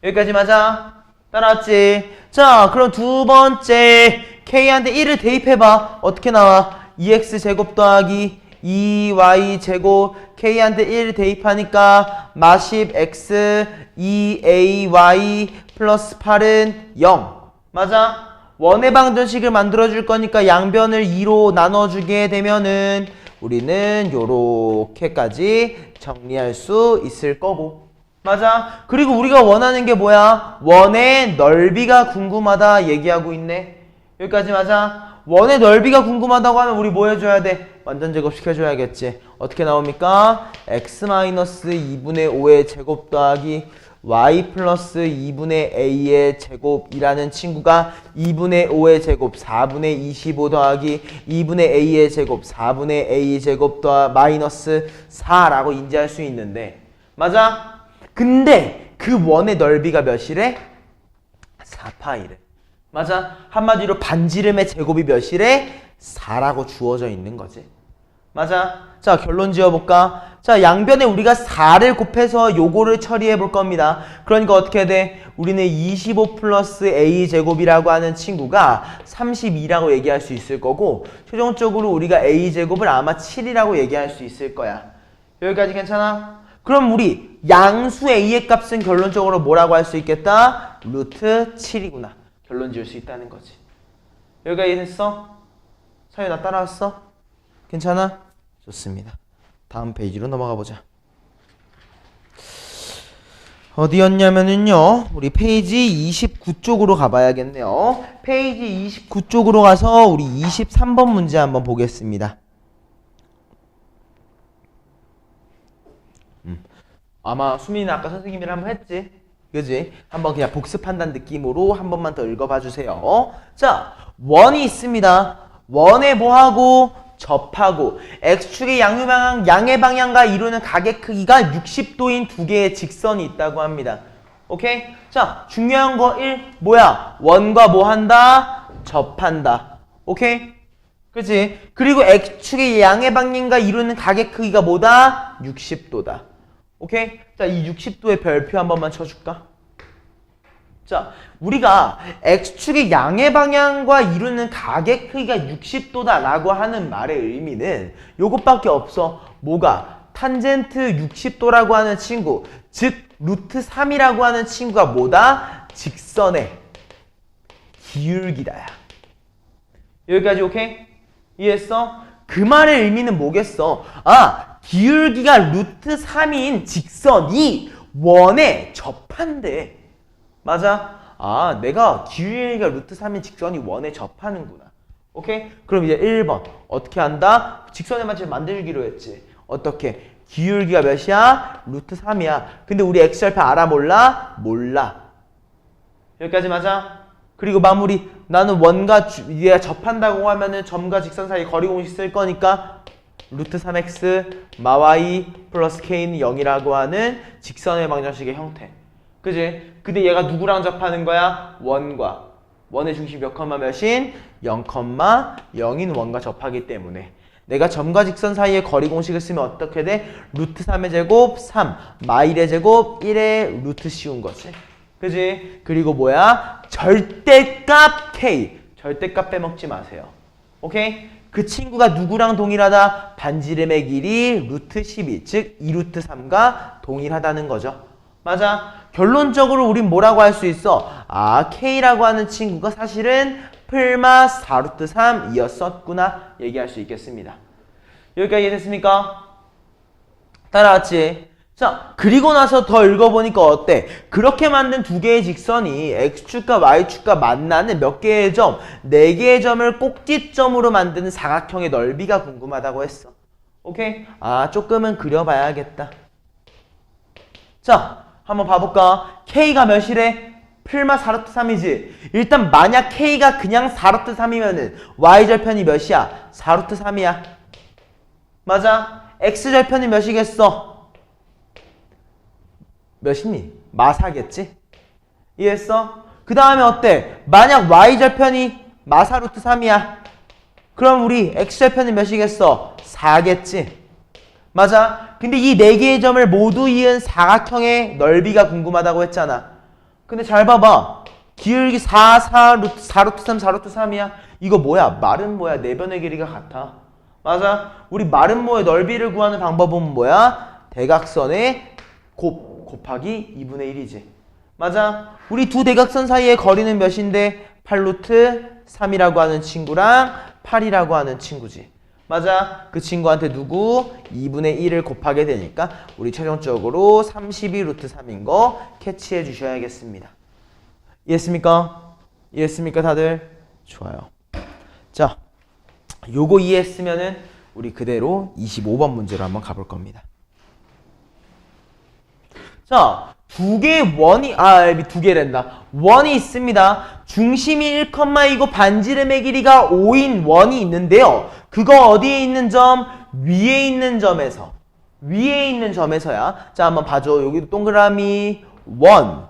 여기까지 맞아? 따라왔지? 자, 그럼 두 번째 k한테 1을 대입해봐. 어떻게 나와? 2x제곱 더하기 2y제곱 k한테 1 대입하니까 마 10x 2ay 플러스 8은 0. 맞아? 원의 방정식을 만들어줄 거니까 양변을 2로 나눠주게 되면은 우리는 요렇게까지 정리할 수 있을 거고. 맞아? 그리고 우리가 원하는 게 뭐야? 원의 넓이가 궁금하다 얘기하고 있네. 여기까지 맞아? 원의 넓이가 궁금하다고 하면 우리 뭐 해줘야 돼? 완전 제곱 시켜줘야겠지. 어떻게 나옵니까? x-2분의 5의 제곱 더하기 y 플러스 2분의 a의 제곱이라는 친구가 2분의 5의 제곱 4분의 25 더하기 2분의 a의 제곱 4분의 a 제곱 더하기 마이너스 4라고 인지할 수 있는데 맞아? 근데 그 원의 넓이가 몇이래? 4파이래. 맞아? 한마디로 반지름의 제곱이 몇이래? 4라고 주어져 있는 거지. 맞아? 자, 결론 지어볼까? 자, 양변에 우리가 4를 곱해서 요거를 처리해 볼 겁니다. 그러니까 어떻게 돼? 우리는 25 플러스 a제곱이라고 하는 친구가 32라고 얘기할 수 있을 거고 최종적으로 우리가 a제곱을 아마 7이라고 얘기할 수 있을 거야. 여기까지 괜찮아? 그럼 우리 양수 a의 값은 결론적으로 뭐라고 할 수 있겠다? 루트 7이구나. 결론 지을 수 있다는 거지. 여기가 이해됐어? 사유나 따라왔어? 괜찮아? 좋습니다. 다음 페이지로 넘어가 보자. 어디였냐면은요. 우리 페이지 29쪽으로 가봐야겠네요. 페이지 29쪽으로 가서 우리 23번 문제 한번 보겠습니다. 아마 수민이는 아까 선생님이랑 한번 했지? 그지? 한번 그냥 복습한다는 느낌으로 한 번만 더 읽어봐 주세요. 자, 원이 있습니다. 원에 뭐하고? 접하고 x축의 양의 방향과 이루는 각의 크기가 60도인 두 개의 직선이 있다고 합니다. 오케이? 자, 중요한 거 1 뭐야? 원과 뭐 한다? 접한다. 오케이? 그치? 그리고 x축의 양의 방향과 이루는 각의 크기가 뭐다? 60도다. 오케이? 자, 이 60도의 별표 한 번만 쳐줄까? 자, 우리가 X축의 양의 방향과 이루는 각의 크기가 60도다 라고 하는 말의 의미는 요것밖에 없어. 뭐가? 탄젠트 60도라고 하는 친구, 즉 루트 3이라고 하는 친구가 뭐다? 직선의 기울기다야. 여기까지 오케이? 이해했어? 그 말의 의미는 뭐겠어? 아, 기울기가 루트 3인 직선이 원에 접한대. 맞아? 아, 내가 기울기가 루트 3인 직선이 원에 접하는구나. 오케이? 그럼 이제 1번 어떻게 한다? 직선의 만점을 만들기로 했지. 어떻게? 기울기가 몇이야? 루트 3이야. 근데 우리 X절표 알아 몰라? 몰라. 여기까지 맞아? 그리고 마무리. 나는 원과 얘가 접한다고 하면은 점과 직선 사이 거리 공식 쓸 거니까 루트 3x 마 y 플러스 k는 0이라고 하는 직선의 방정식의 형태. 그지? 근데 얘가 누구랑 접하는 거야? 원과. 원의 중심 몇 컴마 몇인? 0,0인 원과 접하기 때문에 내가 점과 직선 사이의 거리 공식을 쓰면 어떻게 돼? 루트 3의 제곱 3, 마 1의 제곱 1의 루트 씌운 거지. 그지? 그리고 뭐야? 절대값 k. 절대값 빼먹지 마세요. 오케이? 그 친구가 누구랑 동일하다? 반지름의 길이 루트 12, 즉 2루트 3과 동일하다는 거죠. 맞아? 결론적으로 우린 뭐라고 할 수 있어? 아, k라고 하는 친구가 사실은 풀마 4루트 3이었었구나 얘기할 수 있겠습니다. 여기까지 이해됐습니까? 따라왔지? 자, 그리고 나서 더 읽어보니까 어때? 그렇게 만든 두 개의 직선이 X축과 Y축과 만나는 몇 개의 점? 4개의 점을 꼭지점으로 만드는 사각형의 넓이가 궁금하다고 했어. 오케이? 아, 조금은 그려봐야겠다. 자, 한번 봐볼까? K가 몇이래? 풀마 4루트 3이지? 일단 만약 K가 그냥 4루트 3이면은 Y절편이 몇이야? 4루트 3이야. 맞아? X절편이 몇이겠어? 몇이니? 마사겠지? 이해했어? 그 다음에 어때? 만약 Y절편이 마사 루트 3이야. 그럼 우리 X절편이 몇이겠어? 4겠지? 맞아? 근데 이 4개의 점을 모두 이은 사각형의 넓이가 궁금하다고 했잖아. 근데 잘 봐봐. 기울기 4 루트 3, 4 루트 3이야. 이거 뭐야? 마름모야. 내변의 길이가 같아. 맞아? 우리 마름모의 넓이를 구하는 방법은 뭐야? 대각선의 곱하기 2분의 1이지. 맞아? 우리 두 대각선 사이의 거리는 몇인데? 8루트 3이라고 하는 친구랑 8이라고 하는 친구지. 맞아? 그 친구한테 누구? 2분의 1을 곱하게 되니까 우리 최종적으로 32루트 3인 거 캐치해 주셔야겠습니다. 이해했습니까? 이해했습니까 다들? 좋아요. 자, 요거 이해했으면은 우리 그대로 25번 문제로 한번 가볼 겁니다. 자, 두 개의 원이, 두 개란다. 원이 있습니다. 중심이 1,2고 반지름의 길이가 5인 원이 있는데요. 그거 어디에 있는 점? 위에 있는 점에서. 위에 있는 점에서야. 자, 한번 봐줘. 여기도 동그라미 원.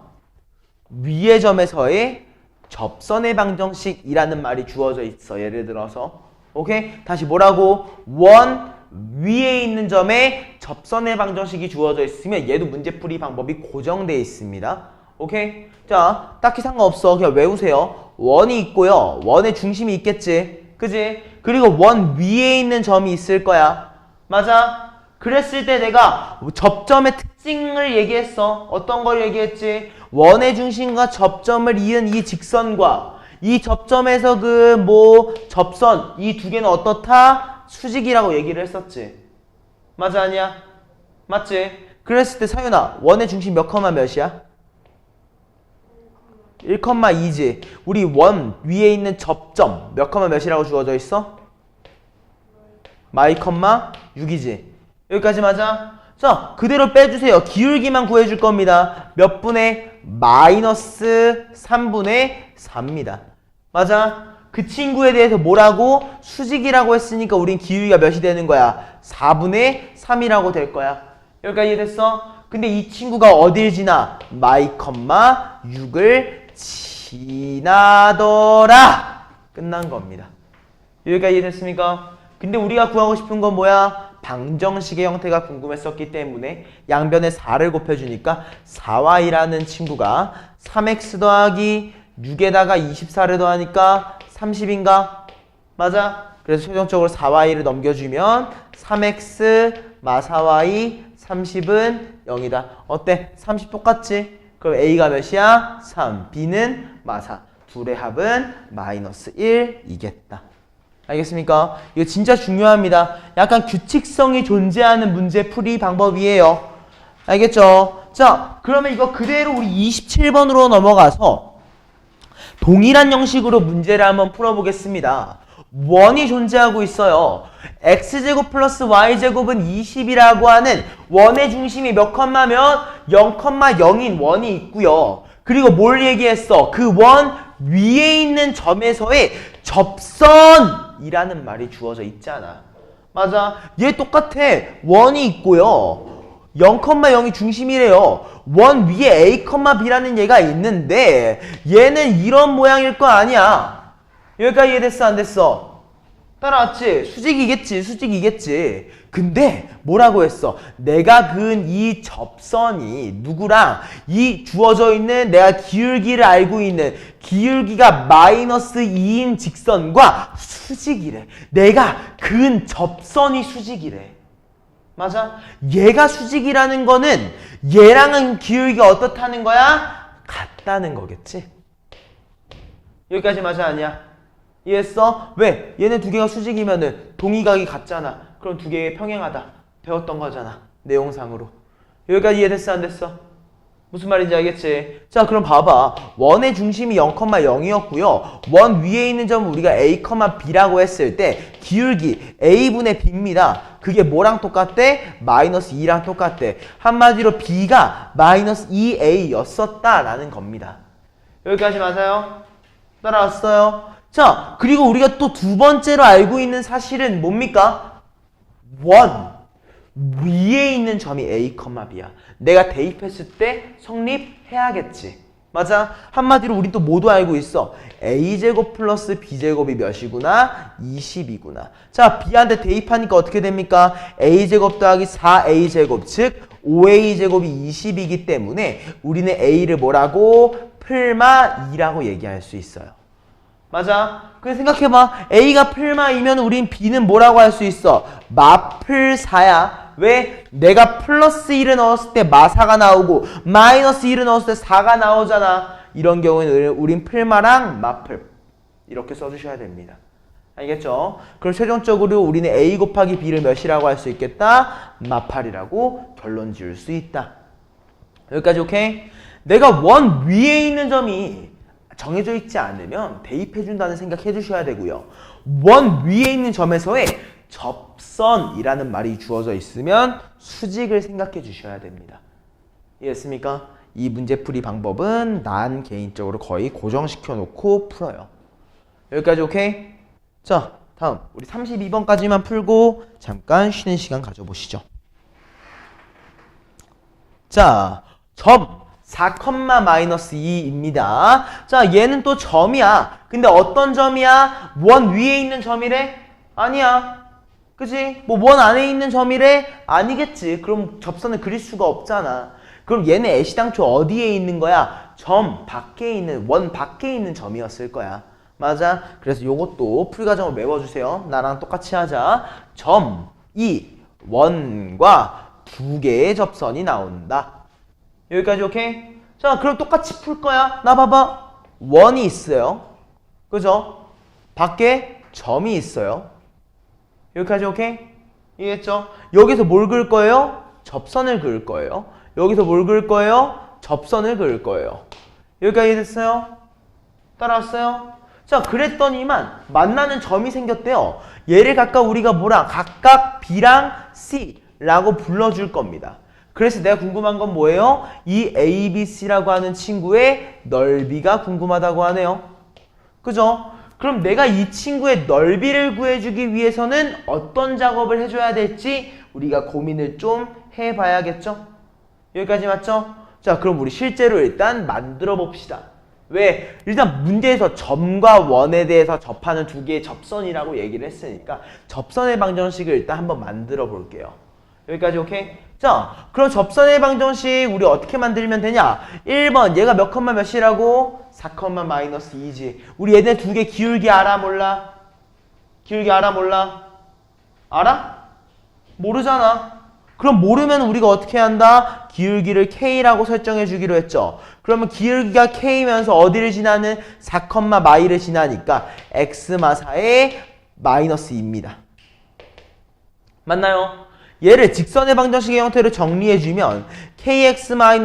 위의 점에서의 접선의 방정식이라는 말이 주어져 있어. 예를 들어서. 오케이? 다시 뭐라고? 원. 위에 있는 점에 접선의 방정식이 주어져 있으면 얘도 문제풀이 방법이 고정되어 있습니다. 오케이? 자, 딱히 상관없어. 그냥 외우세요. 원이 있고요. 원의 중심이 있겠지. 그지? 그리고 원 위에 있는 점이 있을 거야. 맞아? 그랬을 때 내가 접점의 특징을 얘기했어. 어떤 걸 얘기했지? 원의 중심과 접점을 이은 이 직선과 이 접점에서 접선 이 두 개는 어떻다? 수직이라고 얘기를 했었지. 맞아 아니야? 맞지? 그랬을 때 사윤아 원의 중심 몇 컴마 몇이야? 1,2지. 우리 원 위에 있는 접점 몇 컴마 몇이라고 주어져 있어? 마이 컴마 6이지. 여기까지 맞아? 자, 그대로 빼주세요. 기울기만 구해줄 겁니다. 몇 분의? 마이너스 3분의 4입니다. 맞아? 그 친구에 대해서 뭐라고? 수직이라고 했으니까 우린 기울기가 몇이 되는 거야? 4분의 3이라고 될 거야. 여기까지 이해됐어? 근데 이 친구가 어딜 지나? 마이 컴마 6을 지나더라. 끝난 겁니다. 여기까지 이해됐습니까? 근데 우리가 구하고 싶은 건 뭐야? 방정식의 형태가 궁금했었기 때문에 양변에 4를 곱해주니까 4y라는 친구가 3x 더하기 6에다가 24를 더하니까 30인가? 맞아? 그래서 최종적으로 4y를 넘겨주면 3x 마 4y 30은 0이다. 어때? 30 똑같지? 그럼 a가 몇이야? 3, b는 마 4. 둘의 합은 마이너스 1이겠다. 알겠습니까? 이거 진짜 중요합니다. 약간 규칙성이 존재하는 문제 풀이 방법이에요. 알겠죠? 자, 그러면 이거 그대로 우리 27번으로 넘어가서 동일한 형식으로 문제를 한번 풀어보겠습니다. 원이 존재하고 있어요. x제곱 플러스 y제곱은 20이라고 하는 원의 중심이 몇 컴마면 0,0인 원이 있고요. 그리고 뭘 얘기했어? 그 원 위에 있는 점에서의 접선이라는 말이 주어져 있잖아. 맞아. 얘 똑같아. 원이 있고요. 0,0이 중심이래요. 원 위에 a, b라는 얘가 있는데 얘는 이런 모양일 거 아니야. 여기까지 이해됐어? 안 됐어? 따라왔지? 수직이겠지. 근데 뭐라고 했어? 내가 그은 이 접선이 누구랑 이 주어져 있는 내가 기울기를 알고 있는 기울기가 마이너스 2인 직선과 수직이래. 내가 그은 접선이 수직이래. 맞아? 얘가 수직이라는 거는 얘랑은 기울기가 어떻다는 거야? 같다는 거겠지? 여기까지 맞아? 아니야? 이해했어? 왜? 얘네 두 개가 수직이면은 동의각이 같잖아. 그럼 두 개의 평행하다. 배웠던 거잖아. 내용상으로. 여기까지 이해됐어? 안 됐어? 무슨 말인지 알겠지? 자, 그럼 봐봐. 원의 중심이 0,0이었고요. 원 위에 있는 점은 우리가 a, b라고 했을 때 기울기 a분의 b입니다. 그게 뭐랑 똑같대? 마이너스 2랑 똑같대. 한마디로 b가 마이너스 2a였었다라는 겁니다. 여기까지 맞아요? 따라왔어요? 자, 그리고 우리가 또 두 번째로 알고 있는 사실은 뭡니까? 원 위에 있는 점이 a, b야. 내가 대입했을 때 성립해야겠지. 맞아? 한마디로 우리 또 모두 알고 있어. a제곱 플러스 b제곱이 몇이구나? 20이구나. 자, b한테 대입하니까 어떻게 됩니까? a제곱 더하기 4a제곱, 즉 5a제곱이 20이기 때문에 우리는 a를 뭐라고? 풀마 2라고 얘기할 수 있어요. 맞아? 그래 생각해봐. A가 풀마이면 우린 B는 뭐라고 할 수 있어? 마풀 4야. 왜? 내가 플러스 1을 넣었을 때 마4가 나오고 마이너스 1을 넣었을 때 4가 나오잖아. 이런 경우에는 우린 풀마랑 마풀 이렇게 써주셔야 됩니다. 알겠죠? 그럼 최종적으로 우리는 A 곱하기 B를 몇이라고 할 수 있겠다? 마8이라고 결론 지을 수 있다. 여기까지 오케이? 내가 원 위에 있는 점이 정해져 있지 않으면 대입해준다는 생각 해주셔야 되고요. 원 위에 있는 점에서의 접선이라는 말이 주어져 있으면 수직을 생각해 주셔야 됩니다. 이해했습니까? 이 문제풀이 방법은 난 개인적으로 거의 고정시켜 놓고 풀어요. 여기까지 오케이? 자, 다음 우리 32번까지만 풀고 잠깐 쉬는 시간 가져보시죠. 자, 점 4,-2입니다. 자, 얘는 또 점이야. 근데 어떤 점이야? 원 위에 있는 점이래? 아니야. 그지? 뭐 원 안에 있는 점이래? 아니겠지. 그럼 접선을 그릴 수가 없잖아. 그럼 얘는 애시당초 어디에 있는 거야? 점 밖에 있는, 원 밖에 있는 점이었을 거야. 맞아? 그래서 요것도 풀과정을 외워주세요. 나랑 똑같이 하자. 점이 원과 두 개의 접선이 나온다. 여기까지 오케이? 자, 그럼 똑같이 풀 거야. 나 봐봐. 원이 있어요. 그죠? 밖에 점이 있어요. 여기까지 오케이? 이해했죠? 여기서 뭘 그을 거예요? 접선을 그을 거예요. 여기서 뭘 그을 거예요? 접선을 그을 거예요. 여기까지 됐어요? 따라왔어요? 자, 그랬더니만 만나는 점이 생겼대요. 얘를 각각 우리가 뭐랑? 각각 B랑 C라고 불러줄 겁니다. 그래서 내가 궁금한 건 뭐예요? 이 ABC라고 하는 친구의 넓이가 궁금하다고 하네요. 그죠? 그럼 내가 이 친구의 넓이를 구해주기 위해서는 어떤 작업을 해줘야 될지 우리가 고민을 좀 해봐야겠죠? 여기까지 맞죠? 자, 그럼 우리 실제로 일단 만들어 봅시다. 왜? 일단 문제에서 점과 원에 대해서 접하는 두 개의 접선이라고 얘기를 했으니까 접선의 방정식을 일단 한번 만들어 볼게요. 여기까지 오케이? 자, 그럼 접선의 방정식 우리 어떻게 만들면 되냐? 1번 얘가 몇 컴마 몇이라고? 4 컴마 마이너스 2지. 우리 얘네 두 개 기울기 알아 몰라? 기울기 알아 몰라? 알아? 모르잖아. 그럼 모르면 우리가 어떻게 한다? 기울기를 K라고 설정해 주기로 했죠. 그러면 기울기가 K면서 어디를 지나는? 4, 마이를 지나니까 X마사의 마이너스 2입니다. 맞나요? 얘를 직선의 방정식의 형태로 정리해주면 KX-Y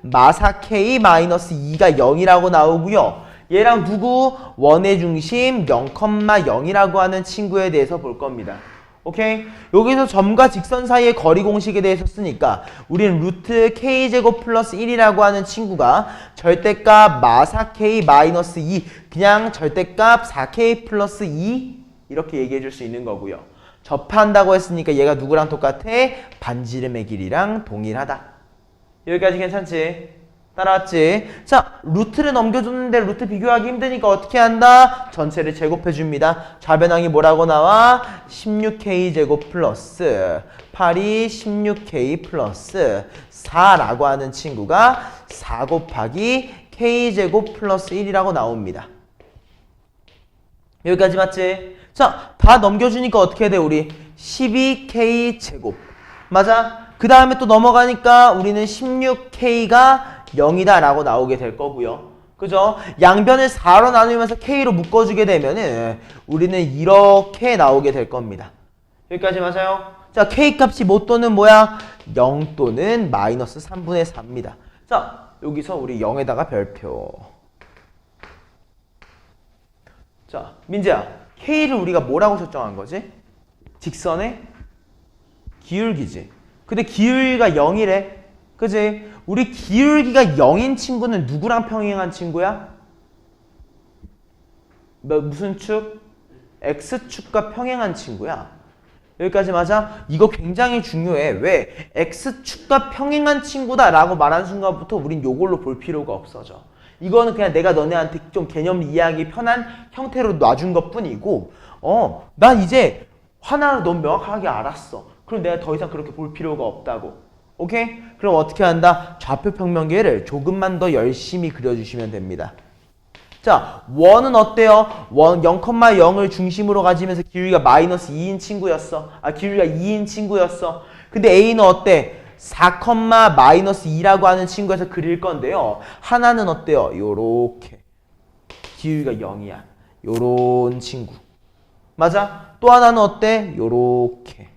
마사 K-2가 0이라고 나오고요. 얘랑 누구? 원의 중심 0,0이라고 하는 친구에 대해서 볼 겁니다. 오케이? 여기서 점과 직선 사이의 거리 공식에 대해서 쓰니까 우리는 루트 K제곱 플러스 1이라고 하는 친구가 절대값 마사 K 마이너스 2 그냥 절대값 4K 플러스 2 이렇게 얘기해 줄 수 있는 거고요. 접한다고 했으니까 얘가 누구랑 똑같아? 반지름의 길이랑 동일하다. 여기까지 괜찮지? 따라왔지? 자, 루트를 넘겨줬는데 루트 비교하기 힘드니까 어떻게 한다? 전체를 제곱해줍니다. 좌변항이 뭐라고 나와? 16K 제곱 플러스 8이 16K 플러스 4라고 하는 친구가 4 곱하기 K 제곱 플러스 1이라고 나옵니다. 여기까지 맞지? 자, 다 넘겨주니까 어떻게 돼 우리? 12K 제곱 맞아? 그 다음에 또 넘어가니까 우리는 16K가 0이다 라고 나오게 될 거고요. 그죠? 양변을 4로 나누면서 K로 묶어주게 되면은 우리는 이렇게 나오게 될 겁니다. 여기까지 맞아요? 자, K 값이 뭐 또는 뭐야? 0 또는 마이너스 3분의 4입니다. 자, 여기서 우리 0에다가 별표. 자, 민재야. K를 우리가 뭐라고 설정한 거지? 직선의 기울기지. 근데 기울기가 0이래. 그지? 우리 기울기가 0인 친구는 누구랑 평행한 친구야? 무슨 축? X축과 평행한 친구야. 여기까지 맞아? 이거 굉장히 중요해. 왜? X축과 평행한 친구다라고 말한 순간부터 우린 요걸로 볼 필요가 없어져. 이거는 그냥 내가 너네한테 좀 개념 이해하기 편한 형태로 놔준 것 뿐이고 난 이제 하나를 너무 명확하게 알았어. 그럼 내가 더 이상 그렇게 볼 필요가 없다고. 오케이? 그럼 어떻게 한다? 좌표 평면계를 조금만 더 열심히 그려주시면 됩니다. 자, 원은 어때요? 원 0,0을 중심으로 가지면서 기울기가 마이너스 2인 친구였어. 기울기가 2인 친구였어. 근데 A는 어때? 4, 마이너스 2라고 하는 친구에서 그릴 건데요. 하나는 어때요? 요렇게. 기울기가 0이야. 요런 친구. 맞아? 또 하나는 어때? 요렇게.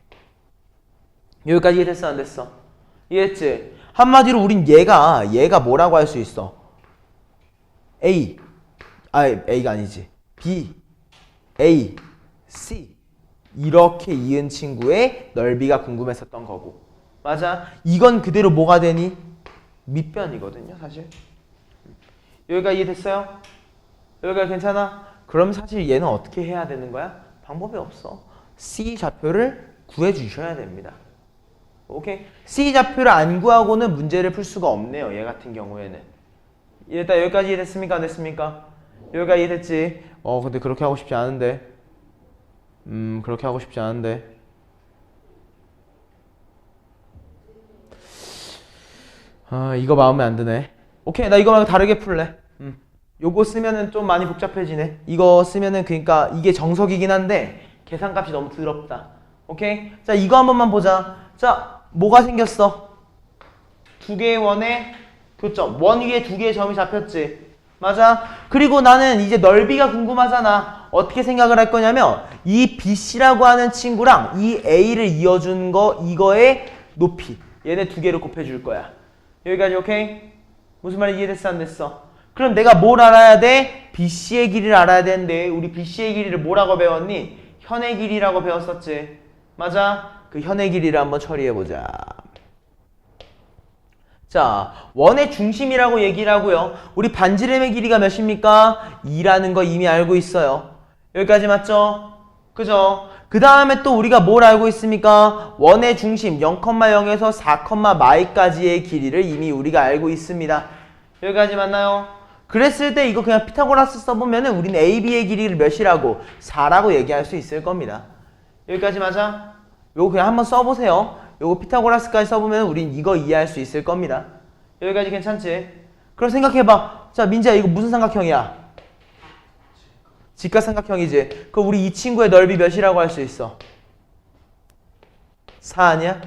여기까지 이해됐어? 안 됐어? 이해했지? 한마디로 우린 얘가 뭐라고 할 수 있어? A가 아니지. B, A, C 이렇게 이은 친구의 넓이가 궁금했었던 거고. 맞아? 이건 그대로 뭐가 되니? 밑변이거든요, 사실. 여기가 이해됐어요? 여기가 괜찮아? 그럼 사실 얘는 어떻게 해야 되는 거야? 방법이 없어. C 좌표를 구해주셔야 됩니다. 오케이? C 좌표를 안 구하고는 문제를 풀 수가 없네요. 얘 같은 경우에는. 일단 여기까지 이해됐습니까? 안 됐습니까? 여기까지 이해됐지? 근데 그렇게 하고 싶지 않은데. 그렇게 하고 싶지 않은데. 이거 마음에 안 드네. 오케이, 나 이거 말고 다르게 풀래. 요거 쓰면은 좀 많이 복잡해지네. 이거 쓰면은 그러니까 이게 정석이긴 한데 계산값이 너무 더럽다. 오케이? 자, 이거 한 번만 보자. 자, 뭐가 생겼어? 두 개의 원에 교점. 원 위에 두 개의 점이 잡혔지. 맞아? 그리고 나는 이제 넓이가 궁금하잖아. 어떻게 생각을 할 거냐면 이 BC라고 하는 친구랑 이 A를 이어준 이거의 높이. 얘네 두 개를 곱해줄 거야. 여기까지 오케이? 무슨 말인지 이해됐어? 안 됐어? 그럼 내가 뭘 알아야 돼? BC의 길이를 알아야 되는데 우리 BC의 길이를 뭐라고 배웠니? 현의 길이라고 배웠었지. 맞아? 그 현의 길이를 한번 처리해보자. 자, 원의 중심이라고 얘기를 하고요. 우리 반지름의 길이가 몇입니까? 2라는 거 이미 알고 있어요. 여기까지 맞죠? 그죠? 그 다음에 또 우리가 뭘 알고 있습니까? 원의 중심 0,0에서 4, 마이까지의 길이를 이미 우리가 알고 있습니다. 여기까지 맞나요? 그랬을 때 이거 그냥 피타고라스 써보면은 우리는 AB의 길이를 몇이라고? 4라고 얘기할 수 있을 겁니다. 여기까지 맞아? 요거 그냥 한번 써보세요. 요거 피타고라스까지 써보면 우린 이거 이해할 수 있을 겁니다. 여기까지 괜찮지? 그럼 생각해봐. 자, 민지야 이거 무슨 삼각형이야? 직각삼각형이지. 그럼 우리 이 친구의 넓이 몇이라고 할 수 있어? 4 아니야?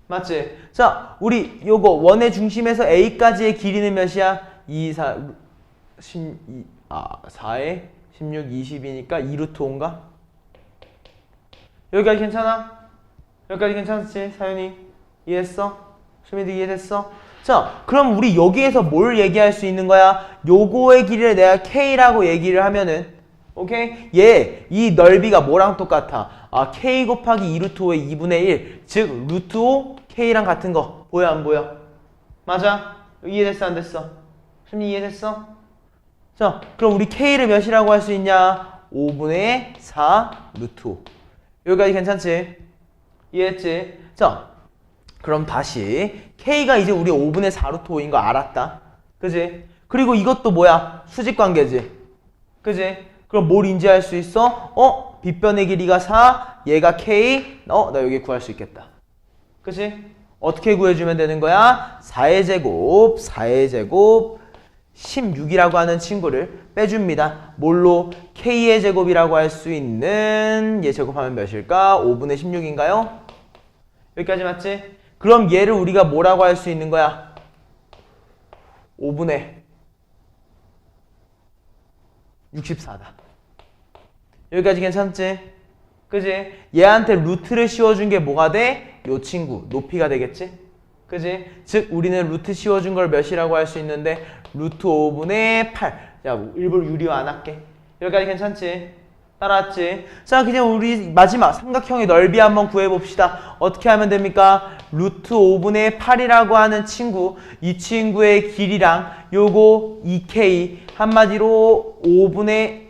맞지? 자, 우리 요거 원의 중심에서 A까지의 길이는 몇이야? 2, 4, 4에 16, 20이니까 2루트 5인가? 여기까지 괜찮아? 여기까지 괜찮지? 사연이 이해했어? 수민도 이해됐어? 자, 그럼 우리 여기에서 뭘 얘기할 수 있는 거야? 요거의 길이를 내가 K라고 얘기를 하면은 오케이? 이 넓이가 뭐랑 똑같아? K 곱하기 2루트 5의 2분의 1 즉 루트 5 K랑 같은 거 보여 안 보여? 맞아? 이해됐어 안 됐어? 수민이 이해됐어? 자, 그럼 우리 K를 몇이라고 할 수 있냐? 5분의 4 루트 5 여기까지 괜찮지? 이해했지? 자, 그럼 다시 K가 이제 우리 5분의 4 루트 5인 거 알았다. 그지? 그리고 이것도 뭐야? 수직관계지. 그지? 그럼 뭘 인지할 수 있어? 빗변의 길이가 4, 얘가 K, 나 여기 구할 수 있겠다. 그지? 어떻게 구해주면 되는 거야? 4의 제곱, 4의 제곱, 16이라고 하는 친구를 빼줍니다. 뭘로? K의 제곱이라고 할 수 있는 얘 제곱하면 몇일까? 5분의 16인가요? 여기까지 맞지? 그럼 얘를 우리가 뭐라고 할 수 있는 거야? 5분의 64다. 여기까지 괜찮지? 그지? 얘한테 루트를 씌워준 게 뭐가 돼? 요 친구, 높이가 되겠지? 그지? 즉 우리는 루트 씌워준 걸 몇이라고 할 수 있는데 루트 5분의 8. 야, 일부러 유리화 안 할게. 여기까지 괜찮지? 따라왔지? 자, 그냥 우리 마지막 삼각형의 넓이 한번 구해봅시다. 어떻게 하면 됩니까? 루트 5분의 8이라고 하는 친구, 이 친구의 길이랑 요거 2K, 한마디로 5분의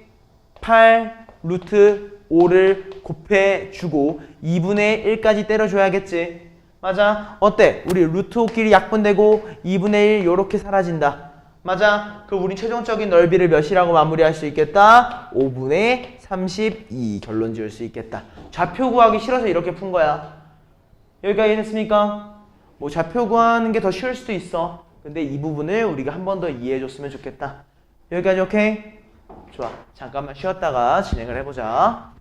8 루트 5를 곱해주고 2분의 1까지 때려줘야겠지. 맞아? 어때? 우리 루트 5끼리 약분되고 2분의 1 요렇게 사라진다. 맞아? 그럼 우리 최종적인 넓이를 몇이라고 마무리할 수 있겠다? 5분의 32 결론 지을 수 있겠다. 좌표 구하기 싫어서 이렇게 푼 거야. 여기까지 이해됐습니까? 뭐 좌표 구하는 게 더 쉬울 수도 있어. 근데 이 부분을 우리가 한 번 더 이해해 줬으면 좋겠다. 여기까지 오케이? 좋아. 잠깐만 쉬었다가 진행을 해보자.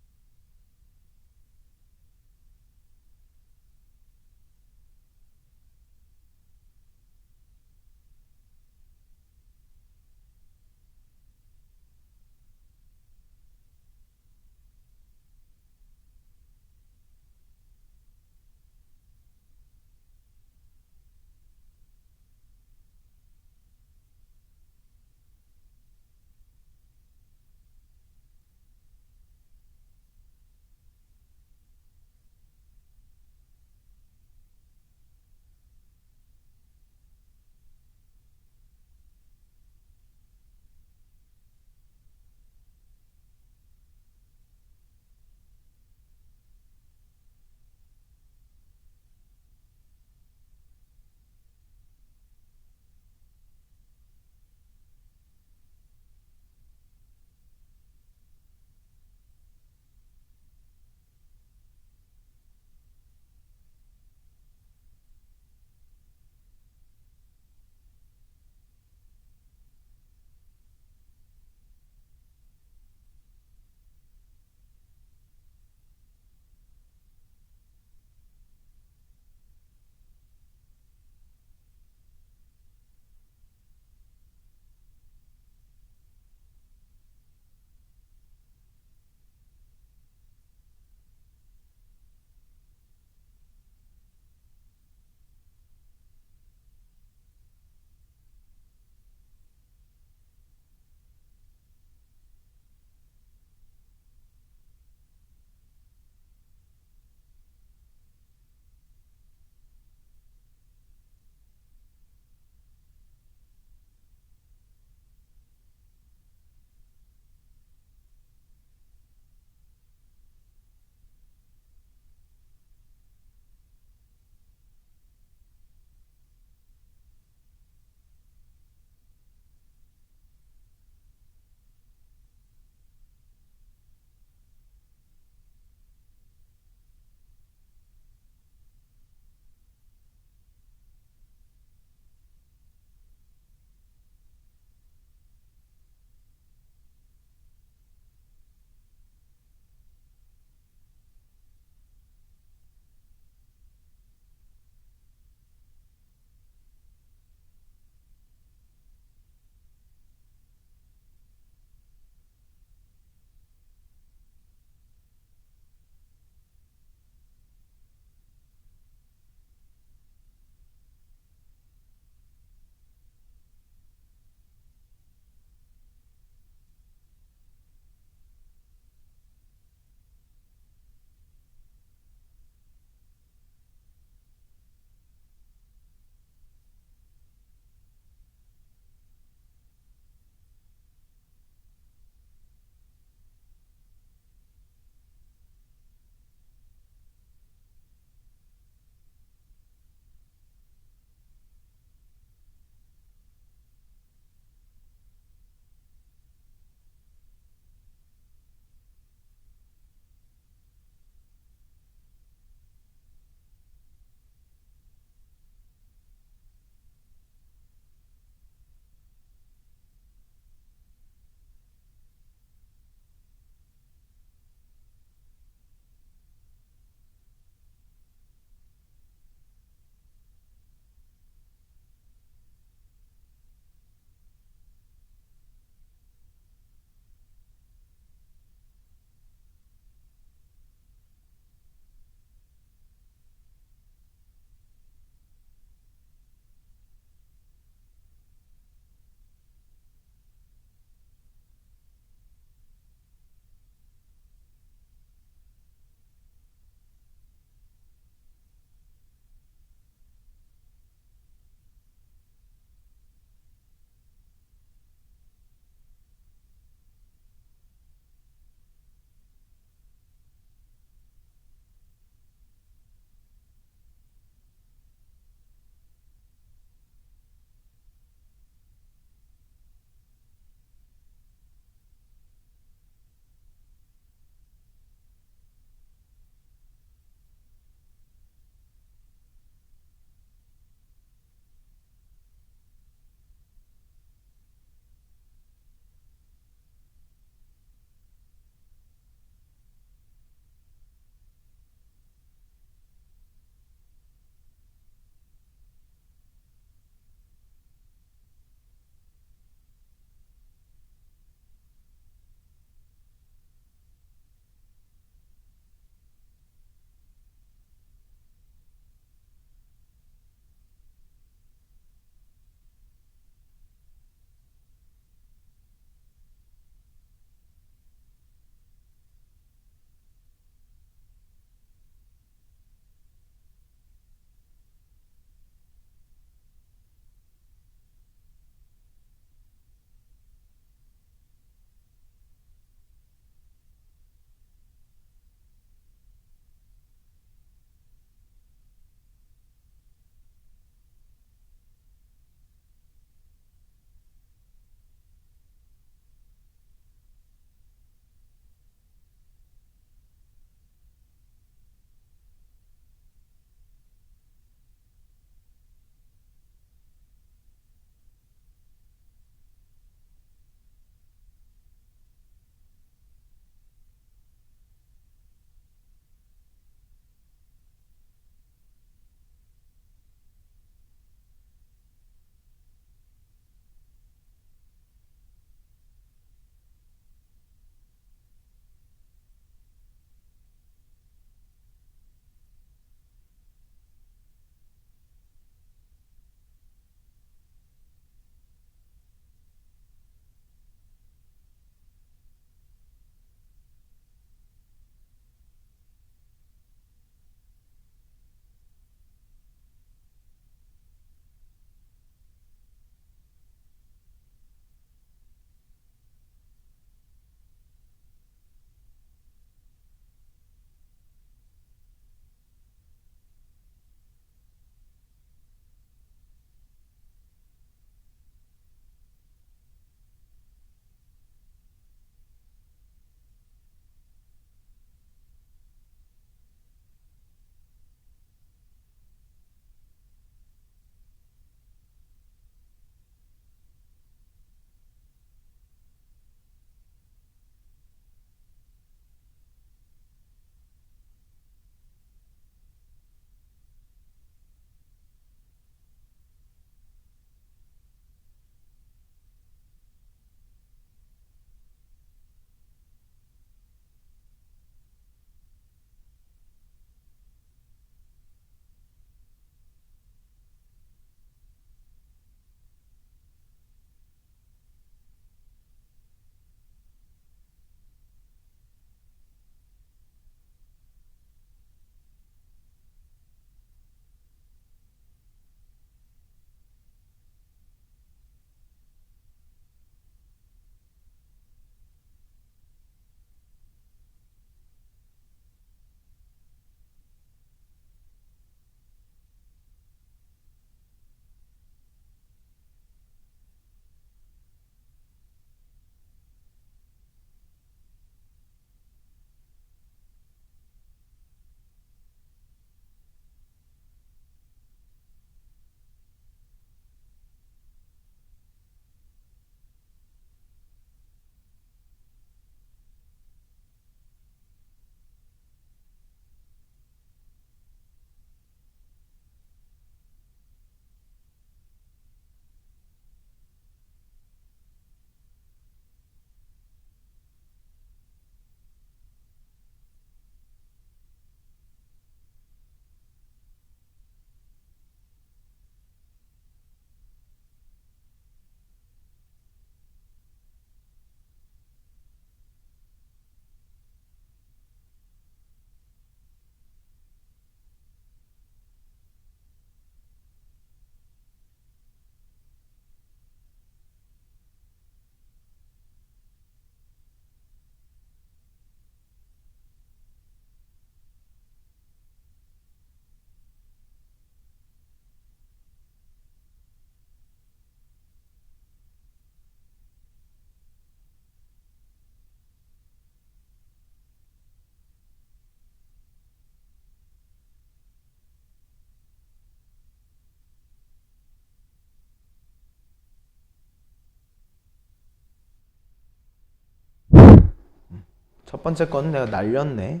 첫 번째 거는 내가 날렸네.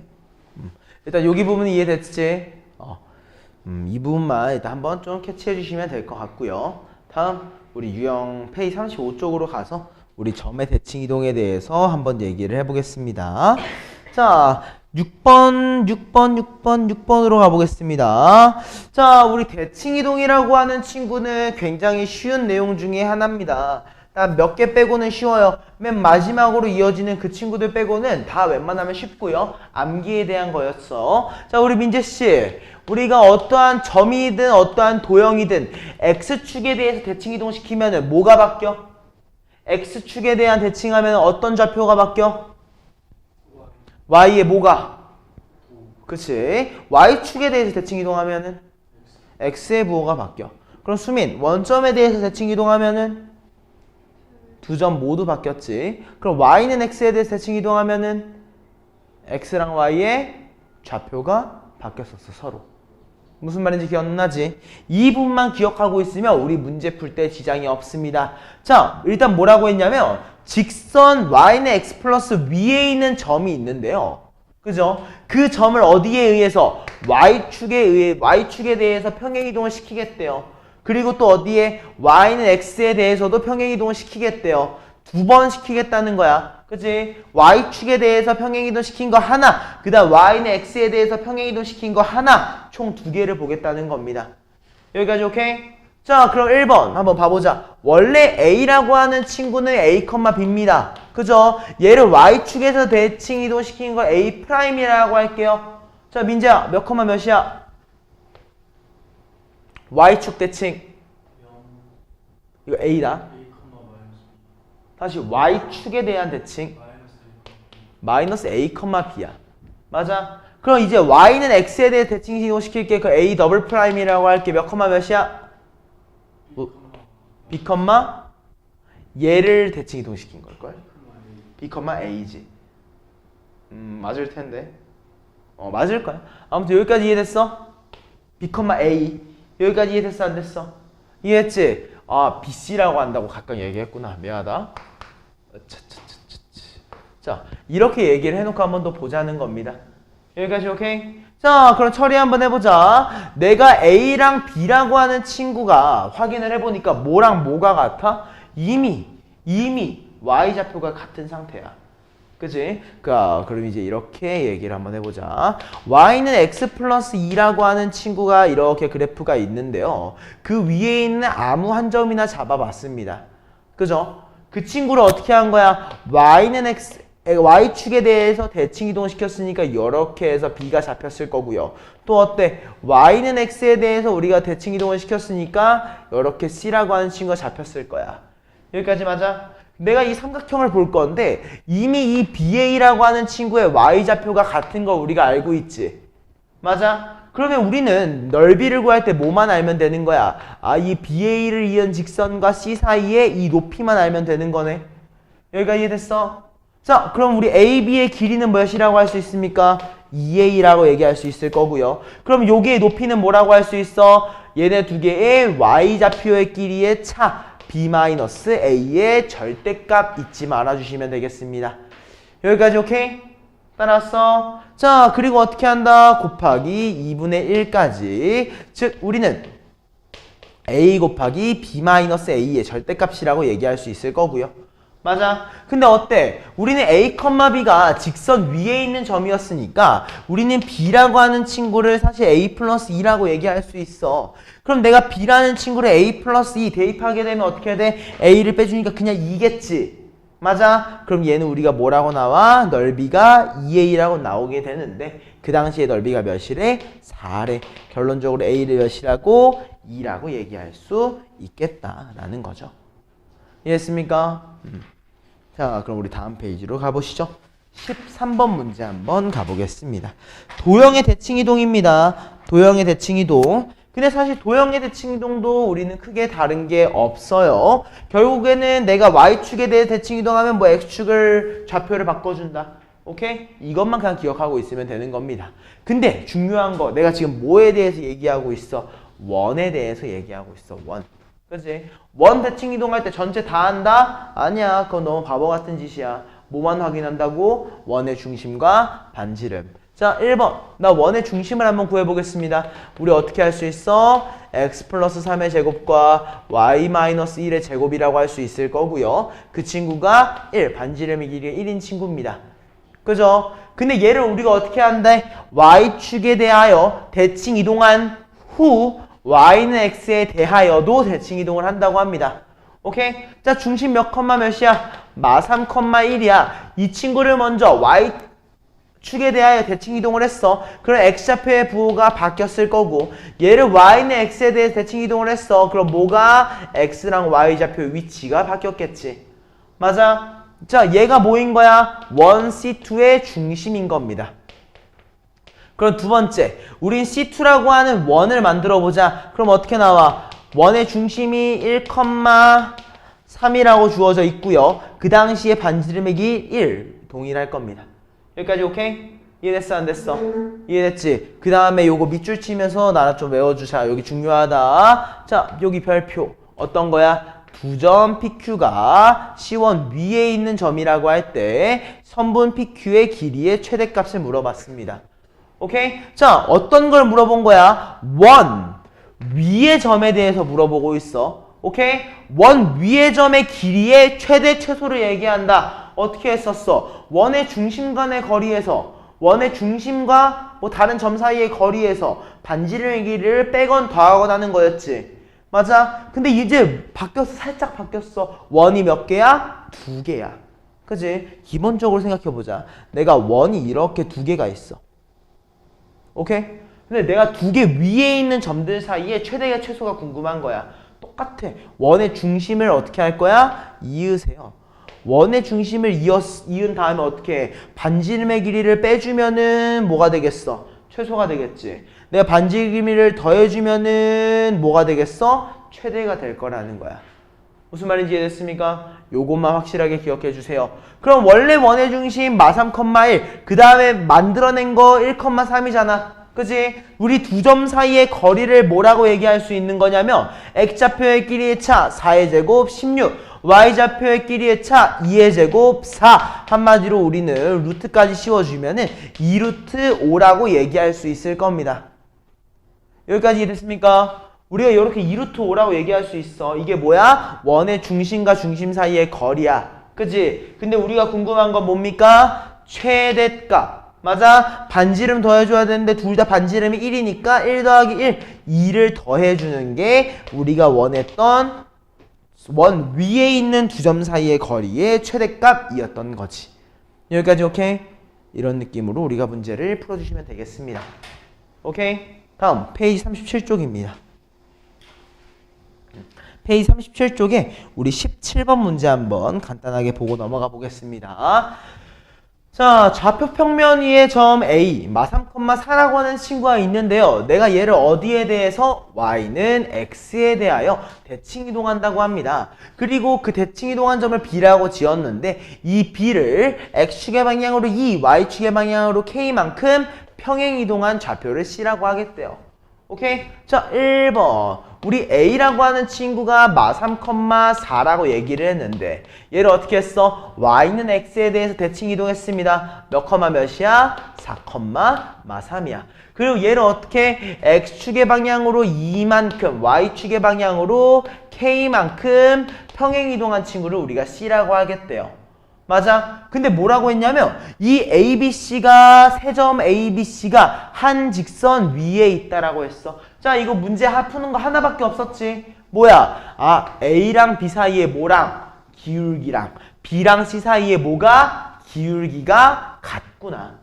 일단 여기 부분은 이해됐지? 이 부분만 일단 한번 좀 캐치해 주시면 될 것 같고요. 다음 우리 유형 페이지 35쪽으로 가서 우리 점의 대칭 이동에 대해서 한번 얘기를 해보겠습니다. 자, 6번으로 가보겠습니다. 자, 우리 대칭 이동이라고 하는 친구는 굉장히 쉬운 내용 중에 하나입니다. 몇 개 빼고는 쉬워요. 맨 마지막으로 이어지는 그 친구들 빼고는 다 웬만하면 쉽고요. 암기에 대한 거였어. 자, 우리 민재씨. 우리가 어떠한 점이든 어떠한 도형이든 X축에 대해서 대칭 이동시키면 뭐가 바뀌어? X축에 대한 대칭하면 어떤 좌표가 바뀌어? Y의 뭐가? 그치? Y축에 대해서 대칭 이동하면은 X의 부호가 바뀌어. 그럼 수민, 원점에 대해서 대칭 이동하면은 두 점 모두 바뀌었지. 그럼 Y는 X에 대해서 대칭 이동하면은 X랑 Y의 좌표가 바뀌었었어, 서로. 무슨 말인지 기억나지? 이 부분만 기억하고 있으면 우리 문제 풀 때 지장이 없습니다. 자, 일단 뭐라고 했냐면 직선 y는 x 플러스 위에 있는 점이 있는데요. 그죠? 그 점을 어디에 의해서? y축에 대해서 평행이동을 시키겠대요. 그리고 또 어디에? y는 x에 대해서도 평행이동을 시키겠대요. 두 번 시키겠다는 거야. 그치? y축에 대해서 평행이동 시킨 거 하나, 그 다음 y는 x에 대해서 평행이동 시킨 거 하나, 총 두 개를 보겠다는 겁니다. 여기까지 오케이? 자, 그럼 1번 한번 봐보자. 원래 a라고 하는 친구는 a, b입니다. 그죠? 얘를 y축에서 대칭 이동 시킨 걸 a'이라고 할게요. 자, 민재야, 몇 컴마 몇이야? y축 대칭. 이거 a다. 다시 y축에 대한 대칭. 마이너스 a, b야. 맞아? 그럼 이제 y는 x에 대해 대칭 이동시킬게. 그 a 더블 프라임이라고 할게. 몇 컴마 몇이야? b, 얘를 대칭 이동시킨 걸걸? b, a지. 맞을 텐데. 맞을 거야. 아무튼 여기까지 이해됐어? b, a. 여기까지 이해됐어? 안 됐어? 이해했지? 아, bc라고 한다고 가끔 얘기했구나. 미안하다. 자, 이렇게 얘기를 해놓고 한번 더 보자는 겁니다. 여기까지 오케이? 자, 그럼 처리 한번 해보자. 내가 A랑 B라고 하는 친구가 확인을 해보니까 뭐랑 뭐가 같아? 이미 Y좌표가 같은 상태야. 그치? 그럼 이제 이렇게 얘기를 한번 해보자. Y는 X 플러스 2라고 하는 친구가 이렇게 그래프가 있는데요. 그 위에 있는 아무 한 점이나 잡아봤습니다. 그죠? 그 친구를 어떻게 한 거야? Y축에 대해서 대칭 이동을 시켰으니까 이렇게 해서 B가 잡혔을 거고요. 또 어때? Y는 X에 대해서 우리가 대칭 이동을 시켰으니까 이렇게 C라고 하는 친구가 잡혔을 거야. 여기까지 맞아? 내가 이 삼각형을 볼 건데 이미 이 BA라고 하는 친구의 Y좌표가 같은 걸 우리가 알고 있지. 맞아? 그러면 우리는 넓이를 구할 때 뭐만 알면 되는 거야? 아, 이 BA를 이은 직선과 C 사이에 이 높이만 알면 되는 거네. 여기까지 이해됐어? 자, 그럼 우리 AB의 길이는 몇이라고 할 수 있습니까? 2A라고 얘기할 수 있을 거고요. 그럼 여기의 높이는 뭐라고 할 수 있어? 얘네 두 개의 Y좌표의 길이의 차 B-A의 절대값 잊지 말아주시면 되겠습니다. 여기까지 오케이? 따라왔어? 자, 그리고 어떻게 한다? 곱하기 2분의 1까지. 즉, 우리는 A 곱하기 B-A의 절대값이라고 얘기할 수 있을 거고요. 맞아? 근데 어때? 우리는 A, B가 직선 위에 있는 점이었으니까 우리는 B라고 하는 친구를 사실 A 플러스 2라고 얘기할 수 있어. 그럼 내가 B라는 친구를 A 플러스 2 대입하게 되면 어떻게 해야 돼? A를 빼주니까 그냥 2겠지. 맞아? 그럼 얘는 우리가 뭐라고 나와? 넓이가 2A라고 나오게 되는데 그 당시에 넓이가 몇이래? 4래. 결론적으로 A를 몇이라고? 2라고 얘기할 수 있겠다라는 거죠. 이해했습니까? 자, 그럼 우리 다음 페이지로 가보시죠. 13번 문제 한번 가보겠습니다. 도형의 대칭 이동입니다. 도형의 대칭 이동. 근데 사실 도형의 대칭 이동도 우리는 크게 다른 게 없어요. 결국에는 내가 Y축에 대해 대칭 이동하면 뭐 X축을 좌표를 바꿔준다. 오케이? 이것만 그냥 기억하고 있으면 되는 겁니다. 근데 중요한 거, 내가 지금 뭐에 대해서 얘기하고 있어? 원에 대해서 얘기하고 있어. 원. 그치? 원 대칭 이동할 때 전체 다 한다? 아니야. 그건 너무 바보 같은 짓이야. 뭐만 확인한다고? 원의 중심과 반지름. 자, 1번. 나 원의 중심을 한번 구해보겠습니다. 우리 어떻게 할 수 있어? x 플러스 3의 제곱과 y 마이너스 1의 제곱이라고 할 수 있을 거고요. 그 친구가 1, 반지름의 길이가 1인 친구입니다. 그죠? 근데 얘를 우리가 어떻게 한대? y축에 대하여 대칭 이동한 후 y는 x에 대하여도 대칭 이동을 한다고 합니다. 오케이? 자, 중심 몇 컴마 몇이야? 마 3, 1이야. 이 친구를 먼저 y축에 대하여 대칭 이동을 했어. 그럼 x좌표의 부호가 바뀌었을 거고 얘를 y는 x에 대해 대칭 이동을 했어. 그럼 뭐가 x랑 y좌표의 위치가 바뀌었겠지. 맞아? 자, 얘가 뭐인 거야? 원 C2의 중심인 겁니다. 그럼 두 번째, 우린 C2라고 하는 원을 만들어 보자. 그럼 어떻게 나와? 원의 중심이 1,3이라고 주어져 있고요. 그 당시에 반지름의 길이 1 동일할 겁니다. 여기까지 오케이? 이해됐어 안 됐어? 이해됐지? 그 다음에 요거 밑줄 치면서 나라 좀 외워주자. 여기 중요하다. 자, 여기 별표 어떤 거야? 두 점 PQ가 C1 위에 있는 점이라고 할 때 선분 PQ의 길이의 최대값을 물어봤습니다. 오케이? 자, 어떤 걸 물어본 거야? 원 위의 점에 대해서 물어보고 있어. 오케이? 원 위의 점의 길이의 최대 최소를 얘기한다. 어떻게 했었어? 원의 중심 간의 거리에서 원의 중심과 뭐 다른 점 사이의 거리에서 반지름의 길이를 빼건 더하건 하는 거였지. 맞아? 근데 이제 바뀌었어. 살짝 바뀌었어. 원이 몇 개야? 두 개야. 그치? 기본적으로 생각해보자. 내가 원이 이렇게 두 개가 있어. 오케이? 근데 내가 두 개 위에 있는 점들 사이에 최대와 최소가 궁금한 거야. 똑같아. 원의 중심을 어떻게 할 거야? 이으세요. 원의 중심을 이은 다음에 어떻게 해? 반지름의 길이를 빼주면은 뭐가 되겠어? 최소가 되겠지. 내가 반지름의 길이를 더해주면은 뭐가 되겠어? 최대가 될 거라는 거야. 무슨 말인지 이해됐습니까? 요것만 확실하게 기억해 주세요. 그럼 원래 원의 중심 마 3,1 그 다음에 만들어낸 거 1,3이잖아. 그치? 우리 두 점 사이의 거리를 뭐라고 얘기할 수 있는 거냐면 x좌표의 길이의 차 4의 제곱 16 y좌표의 길이의 차 2의 제곱 4 한마디로 우리는 루트까지 씌워주면은 2루트 5라고 얘기할 수 있을 겁니다. 여기까지 이해됐습니까? 우리가 이렇게 2루트 5라고 얘기할 수 있어. 이게 뭐야? 원의 중심과 중심 사이의 거리야. 그치? 근데 우리가 궁금한 건 뭡니까? 최대값. 맞아? 반지름 더해줘야 되는데 둘 다 반지름이 1이니까 1 더하기 1, 2를 더해주는 게 우리가 원했던 원 위에 있는 두 점 사이의 거리의 최대값이었던 거지. 여기까지 오케이? 이런 느낌으로 우리가 문제를 풀어주시면 되겠습니다. 오케이? 다음 페이지 37쪽입니다. 페이지 37쪽에 우리 17번 문제 한번 간단하게 보고 넘어가 보겠습니다. 자, 좌표 평면 위에 점 A, 마 3,4라고 하는 친구가 있는데요. 내가 얘를 어디에 대해서? y는 x에 대하여 대칭 이동한다고 합니다. 그리고 그 대칭 이동한 점을 B라고 지었는데 이 B를 x축의 방향으로 2, y축의 방향으로 K만큼 평행 이동한 좌표를 C라고 하겠대요. 오케이? 자, 1번. 우리 A라고 하는 친구가 마 3,4라고 얘기를 했는데 얘를 어떻게 했어? Y는 X에 대해서 대칭 이동했습니다. 몇 컴마 몇이야? 4, 마 3이야. 그리고 얘를 어떻게? X축의 방향으로 2만큼, Y축의 방향으로 K만큼 평행 이동한 친구를 우리가 C라고 하겠대요. 맞아? 근데 뭐라고 했냐면 이 ABC가 세점 ABC가 한 직선 위에 있다라고 했어. 자, 이거 문제 푸는 거 하나밖에 없었지. 뭐야? 아, A랑 B 사이에 뭐랑? 기울기랑. B랑 C 사이에 뭐가? 기울기가 같구나.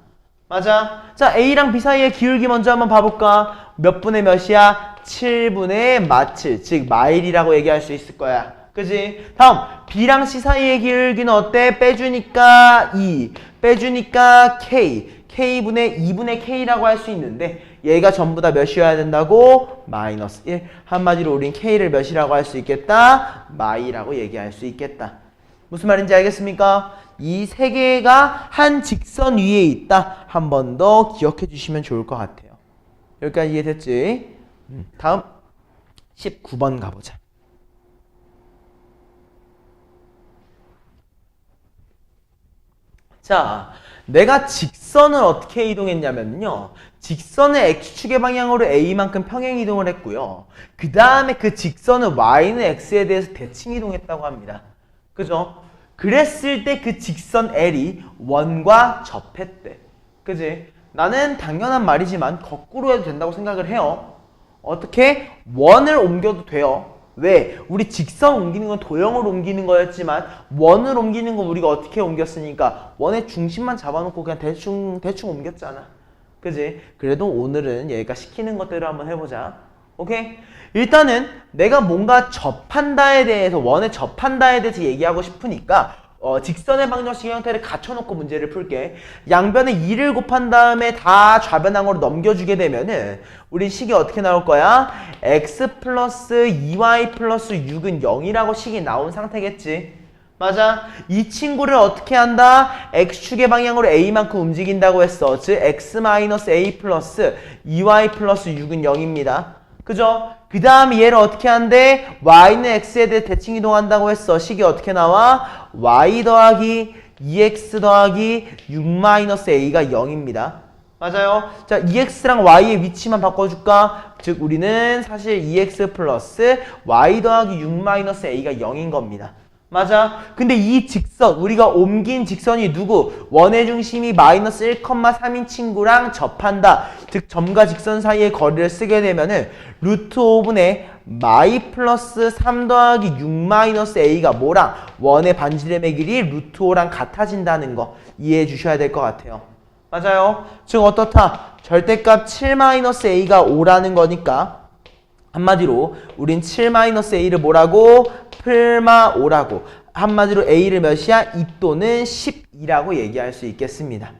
맞아? 자, A랑 B 사이의 기울기 먼저 한번 봐볼까? 몇 분의 몇이야? 7분의 마 7. 즉 마일이라고 얘기할 수 있을 거야. 그지? 다음 B랑 C 사이의 기울기는 어때? 빼주니까 2, 빼주니까 K, K분의 2분의 K라고 할 수 있는데 얘가 전부 다 몇이어야 된다고? 마이너스 1. 한마디로 우린 K를 몇이라고 할 수 있겠다? 마이라고 얘기할 수 있겠다. 무슨 말인지 알겠습니까? 이 세 개가 한 직선 위에 있다. 한 번 더 기억해 주시면 좋을 것 같아요. 여기까지 이해됐지? 다음 19번 가보자. 자, 내가 직선을 어떻게 이동했냐면요. 직선을 x축의 방향으로 a만큼 평행 이동을 했고요. 그 다음에 그 직선을 y는 x에 대해서 대칭 이동했다고 합니다. 그죠? 그랬을 때 그 직선 L이 원과 접했대. 그지? 나는 당연한 말이지만 거꾸로 해도 된다고 생각을 해요. 어떻게? 원을 옮겨도 돼요. 왜? 우리 직선 옮기는 건 도형을 옮기는 거였지만 원을 옮기는 건 우리가 어떻게 옮겼으니까 원의 중심만 잡아놓고 그냥 대충 옮겼잖아. 그지? 그래도 오늘은 얘가 시키는 것대로 한번 해보자. 오케이? 일단은 내가 뭔가 접한다에 대해서 원에 접한다에 대해서 얘기하고 싶으니까 직선의 방정식 형태를 갖춰놓고 문제를 풀게. 양변에 2를 곱한 다음에 다 좌변항으로 넘겨주게 되면은 우리 식이 어떻게 나올 거야? x 플러스 2y 플러스 6은 0이라고 식이 나온 상태겠지. 맞아. 이 친구를 어떻게 한다? x축의 방향으로 a만큼 움직인다고 했어. 즉 x 마이너스 a 플러스 2y 플러스 6은 0입니다. 그죠? 그 다음에 얘를 어떻게 한대? y는 x에 대해 대칭 이동한다고 했어. 식이 어떻게 나와? y 더하기 2x 더하기 6 마이너스 a가 0입니다. 맞아요. 자, 2x랑 y의 위치만 바꿔줄까? 즉 우리는 사실 2x 플러스 y 더하기 6 마이너스 a가 0인 겁니다. 맞아. 근데 이 직선, 우리가 옮긴 직선이 누구? 원의 중심이 마이너스 1,3인 친구랑 접한다. 즉 점과 직선 사이의 거리를 쓰게 되면은 루트 5분의 마이 플러스 3 더하기 6 마이너스 a가 뭐랑? 원의 반지름의 길이 루트 5랑 같아진다는 거 이해해 주셔야 될 것 같아요. 맞아요. 즉 어떻다? 절대값 7 마이너스 a가 5라는 거니까 한마디로 우린 7 마이너스 a를 뭐라고? 풀마 5라고. 한마디로 a를 몇이야? 2 또는 12라고 얘기할 수 있겠습니다.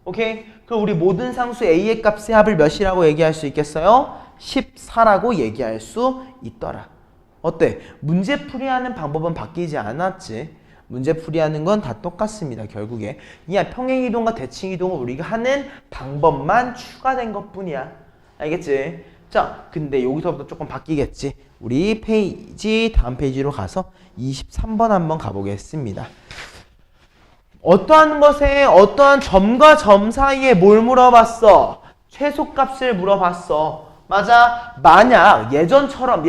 오케이? 그럼 우리 모든 상수 a의 값의 합을 몇이라고 얘기할 수 있겠어요? 14라고 얘기할 수 있더라. 어때? 문제 풀이하는 방법은 바뀌지 않았지? 문제 풀이하는 건 다 똑같습니다. 결국에 그냥 평행이동과 대칭이동은 우리가 하는 방법만 추가된 것뿐이야. 알겠지? 자, 근데 여기서부터 조금 바뀌겠지. 우리 페이지 다음 페이지로 가서 23번 한번 가보겠습니다. 어떠한 것에 어떠한 점과 점 사이에 뭘 물어봤어? 최소값을 물어봤어. 맞아. 만약 예전처럼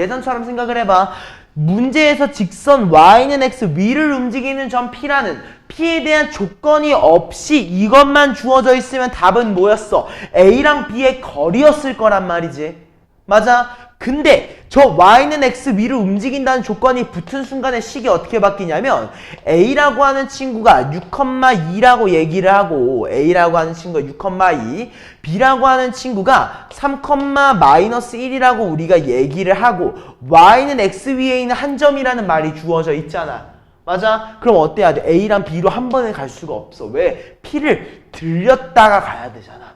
생각을 해봐. 문제에서 직선 y는 x 위를 움직이는 점 p라는 p에 대한 조건이 없이 이것만 주어져 있으면 답은 뭐였어? a랑 b의 거리였을 거란 말이지. 맞아. 근데 저 y는 x 위를 움직인다는 조건이 붙은 순간에 식이 어떻게 바뀌냐면 a라고 하는 친구가 6,2라고 얘기를 하고 a라고 하는 친구가 6,2 b라고 하는 친구가 3,-1이라고 우리가 얘기를 하고 y는 x 위에 있는 한 점이라는 말이 주어져 있잖아. 맞아? 그럼 어때야 돼? a랑 b로 한 번에 갈 수가 없어. 왜? p를 들렸다가 가야 되잖아.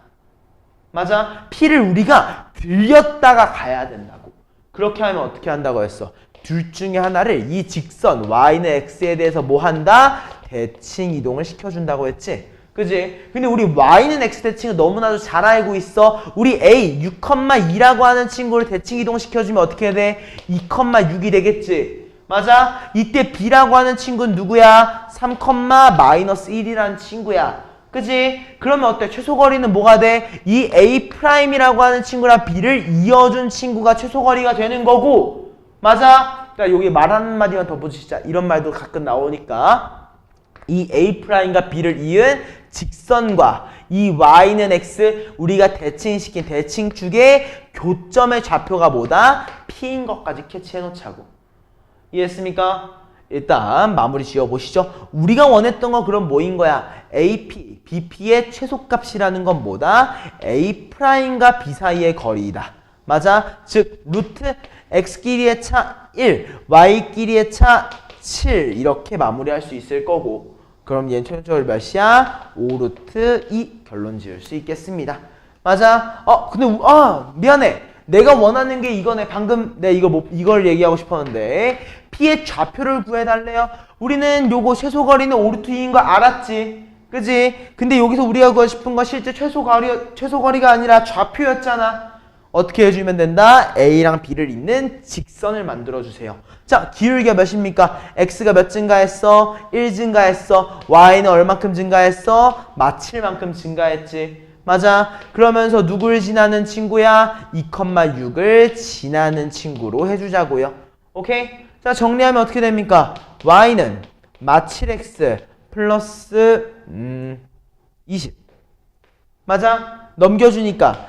맞아? p를 우리가 들렸다가 가야 된다고. 그렇게 하면 어떻게 한다고 했어? 둘 중에 하나를 이 직선 y는 x에 대해서 뭐 한다? 대칭 이동을 시켜준다고 했지? 그지? 근데 우리 y는 x 대칭을 너무나도 잘 알고 있어. 우리 a 6,2라고 하는 친구를 대칭 이동 시켜주면 어떻게 돼? 2,6이 되겠지? 맞아? 이때 b라고 하는 친구는 누구야? 3,-1이라는 친구야. 그지? 그러면 어때? 최소거리는 뭐가 돼? 이 A'이라고 하는 친구랑 B를 이어준 친구가 최소거리가 되는 거고. 맞아? 그러니까 여기 말 한마디만 더 보시자. 이런 말도 가끔 나오니까. 이 A'과 B를 이은 직선과 이 Y는 X 우리가 대칭시킨 대칭축의 교점의 좌표가 뭐다? P인 것까지 캐치해 놓자고. 이해했습니까? 일단 마무리 지어보시죠. 우리가 원했던 건 그럼 뭐인 거야? AP, BP의 최소값이라는 건 뭐다? A'과 B 사이의 거리이다. 맞아? 즉 루트 X끼리의 차 1, Y끼리의 차 7 이렇게 마무리할 수 있을 거고 그럼 얘는 최종적으로 몇이야? 5루트 2 결론 지을 수 있겠습니다. 맞아? 근데 미안해. 내가 원하는 게 이거네. 방금 내가 이걸 얘기하고 싶었는데 P의 좌표를 구해달래요. 우리는 요거 최소거리는 5루트 2인 거 알았지? 그지? 근데 여기서 우리가 구하고 싶은 건 실제 최소거리가 아니라 좌표였잖아. 어떻게 해주면 된다? A랑 B를 잇는 직선을 만들어주세요. 자, 기울기가 몇입니까? X가 몇 증가했어? 1 증가했어. Y는 얼만큼 증가했어? 마 7만큼 증가했지. 맞아. 그러면서 누굴 지나는 친구야? 2,6을 지나는 친구로 해주자고요. 오케이? 자, 정리하면 어떻게 됩니까? Y는 마 7X 플러스 20. 맞아? 넘겨주니까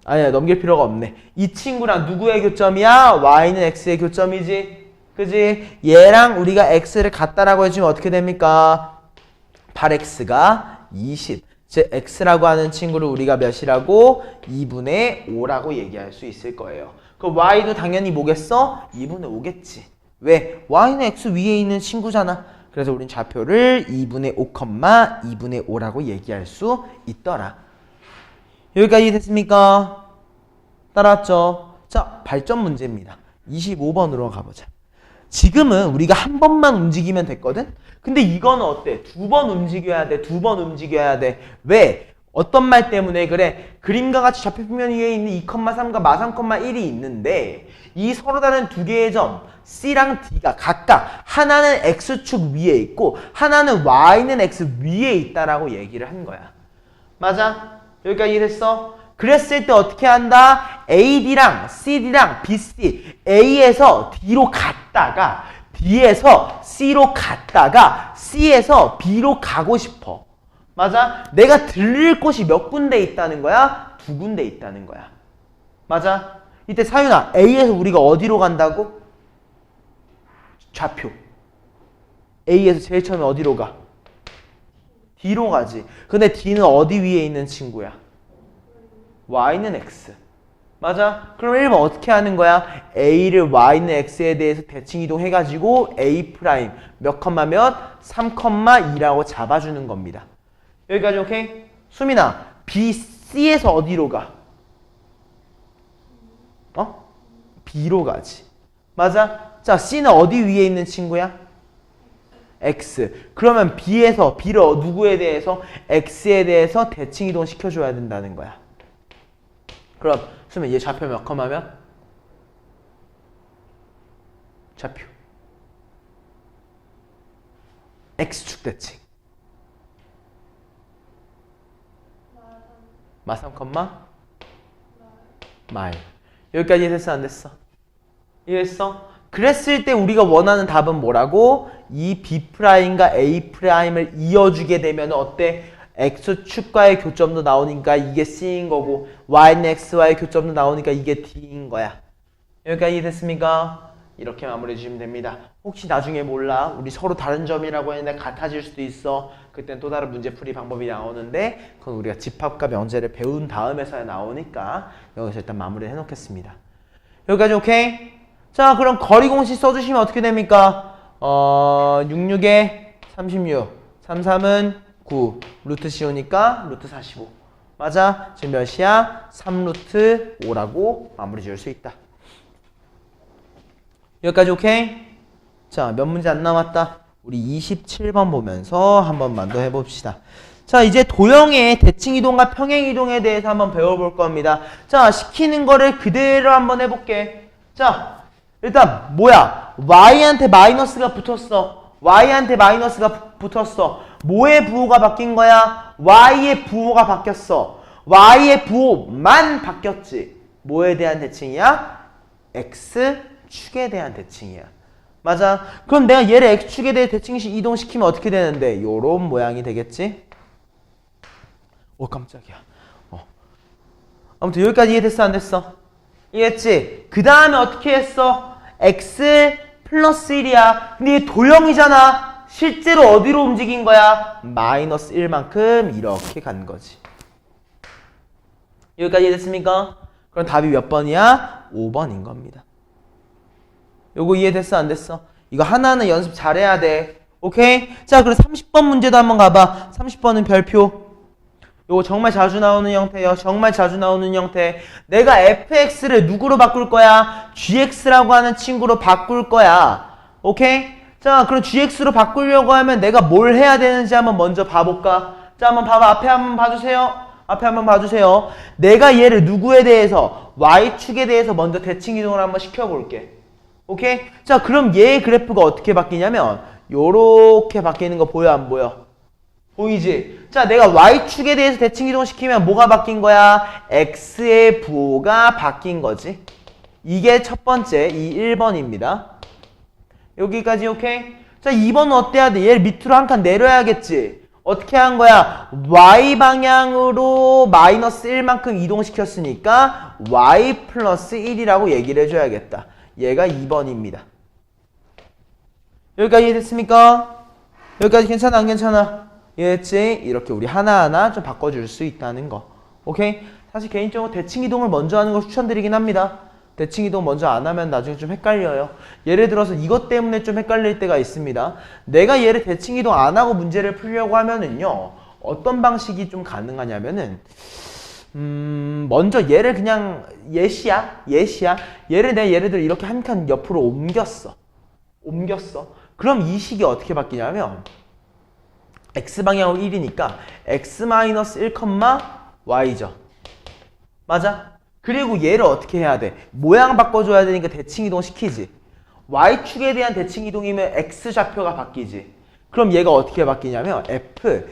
아니야, 넘길 필요가 없네. 이 친구랑 누구의 교점이야? Y는 X의 교점이지. 그지? 얘랑 우리가 X를 같다라고 해주면 어떻게 됩니까? 8X가 20. 즉 X라고 하는 친구를 우리가 몇이라고? 2분의 5라고 얘기할 수 있을 거예요. 그럼 Y도 당연히 뭐겠어? 2분의 5겠지. 왜? Y는 X 위에 있는 친구잖아. 그래서 우린 좌표를 2분의 5, 2분의 5라고 얘기할 수 있더라. 여기까지 됐습니까? 따라왔죠? 자, 발전 문제입니다. 25번으로 가보자. 지금은 우리가 한 번만 움직이면 됐거든? 근데 이거는 어때? 두 번 움직여야 돼. 두 번 움직여야 돼. 왜? 어떤 말 때문에 그래? 그림과 같이 좌표평면 위에 있는 2,3과 마 3,1이 있는데 이 서로 다른 두 개의 점 C랑 D가 각각 하나는 X축 위에 있고 하나는 Y는 X 위에 있다라고 얘기를 한 거야. 맞아? 여기까지 이해됐어? 그랬을 때 어떻게 한다? AD랑 CD랑 BC A에서 D로 갔다가 D에서 C로 갔다가 C에서 B로 가고 싶어. 맞아? 내가 들릴 곳이 몇 군데 있다는 거야? 두 군데 있다는 거야. 맞아? 이때 사윤아, A에서 우리가 어디로 간다고? 좌표. A에서 제일 처음에 어디로 가? D로 가지. 근데 D는 어디 위에 있는 친구야? Y는 X. 맞아? 그럼 1번 어떻게 하는 거야? A를 Y는 X에 대해서 대칭 이동해가지고 A' 몇 컴마 몇? 3,2라고 잡아주는 겁니다. 여기까지 오케이? 수민아, B, C에서 어디로 가? B로 가지. 맞아? 자, C는 어디 위에 있는 친구야? X. 그러면 B에서 B를 누구에 대해서? X에 대해서 대칭 이동 시켜줘야 된다는 거야. 그럼 수면 얘 좌표 몇 컴마면? 좌표 X축 대칭 마 3, 마일. 여기까지 이해됐어? 안 됐어? 이해했어? 그랬을 때 우리가 원하는 답은 뭐라고? 이 B'과 A'를 이어주게 되면 어때? X축과의 교점도 나오니까 이게 C인 거고 Y는 X와의 교점도 나오니까 이게 D인 거야. 여기까지 이해됐습니까? 이렇게 마무리해 주시면 됩니다. 혹시 나중에 몰라 우리 서로 다른 점이라고 했는데 같아질 수도 있어. 그땐 또 다른 문제풀이 방법이 나오는데 그건 우리가 집합과 명제를 배운 다음에서야 나오니까 여기서 일단 마무리를 해놓겠습니다. 여기까지 오케이? 자, 그럼 거리 공식 써주시면 어떻게 됩니까? 66에 36, 33은 9, 루트 씌우니까 루트 45. 맞아? 지금 몇이야? 3루트 5라고 마무리 지을 수 있다. 여기까지 오케이? 자, 몇 문제 안 남았다. 우리 27번 보면서 한 번만 더 해봅시다. 자, 이제 도형의 대칭이동과 평행이동에 대해서 한번 배워볼 겁니다. 자, 시키는 거를 그대로 한번 해볼게. 자, 일단 뭐야? Y한테 마이너스가 붙었어. Y한테 마이너스가 붙었어. 뭐의 부호가 바뀐 거야? Y의 부호가 바뀌었어. Y의 부호만 바뀌었지. 뭐에 대한 대칭이야? X축에 대한 대칭이야. 맞아. 그럼 내가 얘를 X축에 대해 대칭 이동시키면 어떻게 되는데? 요런 모양이 되겠지? 오, 깜짝이야. 아무튼 여기까지 이해됐어? 안 됐어? 이해했지? 그 다음에 어떻게 했어? X 플러스 1이야. 근데 얘 도형이잖아. 실제로 어디로 움직인 거야? 마이너스 1만큼 이렇게 간 거지. 여기까지 이해됐습니까? 그럼 답이 몇 번이야? 5번인 겁니다. 요거 이해됐어? 안 됐어? 이거 하나는 연습 잘해야 돼. 오케이? 자, 그럼 30번 문제도 한번 가봐. 30번은 별표. 요거 정말 자주 나오는 형태예요. 정말 자주 나오는 형태. 내가 fx를 누구로 바꿀 거야? gx라고 하는 친구로 바꿀 거야. 오케이? 자, 그럼 gx로 바꾸려고 하면 내가 뭘 해야 되는지 한번 먼저 봐볼까? 자, 한번 봐봐. 앞에 한번 봐주세요. 앞에 한번 봐주세요. 내가 얘를 누구에 대해서 y축에 대해서 먼저 대칭 이동을 한번 시켜볼게. 오케이? 자, 그럼 얘의 그래프가 어떻게 바뀌냐면 요렇게 바뀌는 거 보여 안 보여? 보이지? 자, 내가 y축에 대해서 대칭 이동을 시키면 뭐가 바뀐 거야? x의 부호가 바뀐 거지. 이게 첫 번째, 이 1번입니다. 여기까지 오케이? 자, 2번은 어때야 돼? 얘를 밑으로 한 칸 내려야겠지? 어떻게 한 거야? y 방향으로 마이너스 1만큼 이동시켰으니까 y 플러스 1이라고 얘기를 해줘야겠다. 얘가 2번입니다. 여기까지 이해됐습니까? 여기까지 괜찮아 안 괜찮아? 이해했지? 이렇게 우리 하나하나 좀 바꿔줄 수 있다는 거. 오케이? 사실 개인적으로 대칭 이동을 먼저 하는 걸 추천드리긴 합니다. 대칭 이동 먼저 안 하면 나중에 좀 헷갈려요. 예를 들어서 이것 때문에 좀 헷갈릴 때가 있습니다. 내가 얘를 대칭 이동 안 하고 문제를 풀려고 하면은요. 어떤 방식이 좀 가능하냐면은 먼저 얘를 그냥 예시야. 얘를 내가 예를 들어 이렇게 한 칸 옆으로 옮겼어. 그럼 이 식이 어떻게 바뀌냐면 x방향으로 1이니까 x-1, y죠. 그리고 얘를 어떻게 해야 돼? 모양 바꿔줘야 되니까 대칭 이동 시키지. y축에 대한 대칭 이동이면 x좌표가 바뀌지. 그럼 얘가 어떻게 바뀌냐면 f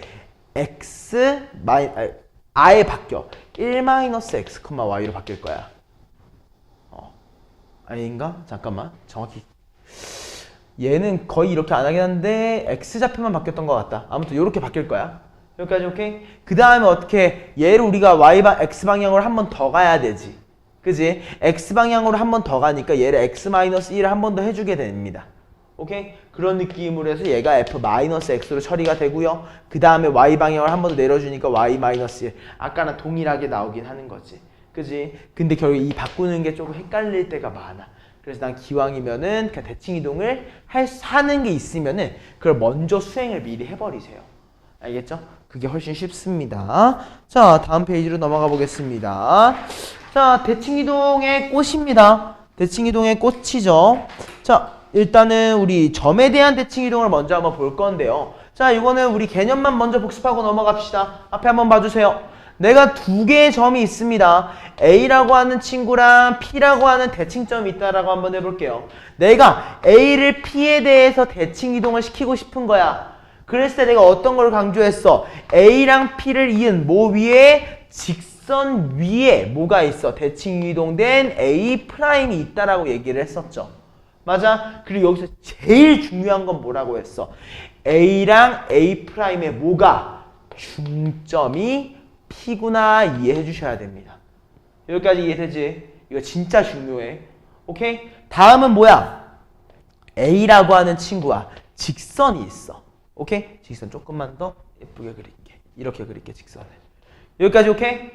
x 아예 바뀌어. 1-x, y로 바뀔 거야. 아닌가? 잠깐만. 정확히. 얘는 거의 이렇게 안 하긴 한데 x좌표만 바뀌었던 것 같다. 아무튼 이렇게 바뀔 거야. 여기까지 오케이? 그 다음에 어떻게 얘를 우리가 x방향으로 한 번 더 가야 되지. 그지? x방향으로 한 번 더 가니까 얘를 x-1을 한 번 더 해주게 됩니다. 오케이? 그런 느낌으로 해서 얘가 f-x로 처리가 되고요. 그 다음에 y방향을 한 번 더 내려주니까 y-1. 아까랑 동일하게 나오긴 하는 거지. 그지? 근데 결국 이 바꾸는 게 조금 헷갈릴 때가 많아. 그래서 난 기왕이면은 그냥 대칭 이동을 하는 게 있으면은 그걸 먼저 수행을 미리 해버리세요. 알겠죠? 그게 훨씬 쉽습니다. 자, 다음 페이지로 넘어가 보겠습니다. 자, 대칭 이동의 꽃입니다. 대칭 이동의 꽃이죠. 자, 일단은 우리 점에 대한 대칭 이동을 먼저 한번 볼 건데요. 자, 이거는 우리 개념만 먼저 복습하고 넘어갑시다. 앞에 한번 봐주세요. 내가 두 개의 점이 있습니다. A라고 하는 친구랑 P라고 하는 대칭점이 있다라고 한번 해볼게요. 내가 A를 P에 대해서 대칭 이동을 시키고 싶은 거야. 그랬을 때 내가 어떤 걸 강조했어? A랑 P를 이은 뭐 위에? 직선 위에 뭐가 있어? 대칭 이동된 A'이 있다라고 얘기를 했었죠. 맞아? 그리고 여기서 제일 중요한 건 뭐라고 했어? A랑 A'의 뭐가? 중점이 P구나 이해해 주셔야 됩니다. 여기까지 이해되지? 이거 진짜 중요해. 오케이? 다음은 뭐야? A라고 하는 친구와 직선이 있어. 오케이? 직선 조금만 더 예쁘게 그릴게. 이렇게 그릴게, 직선을. 여기까지 오케이?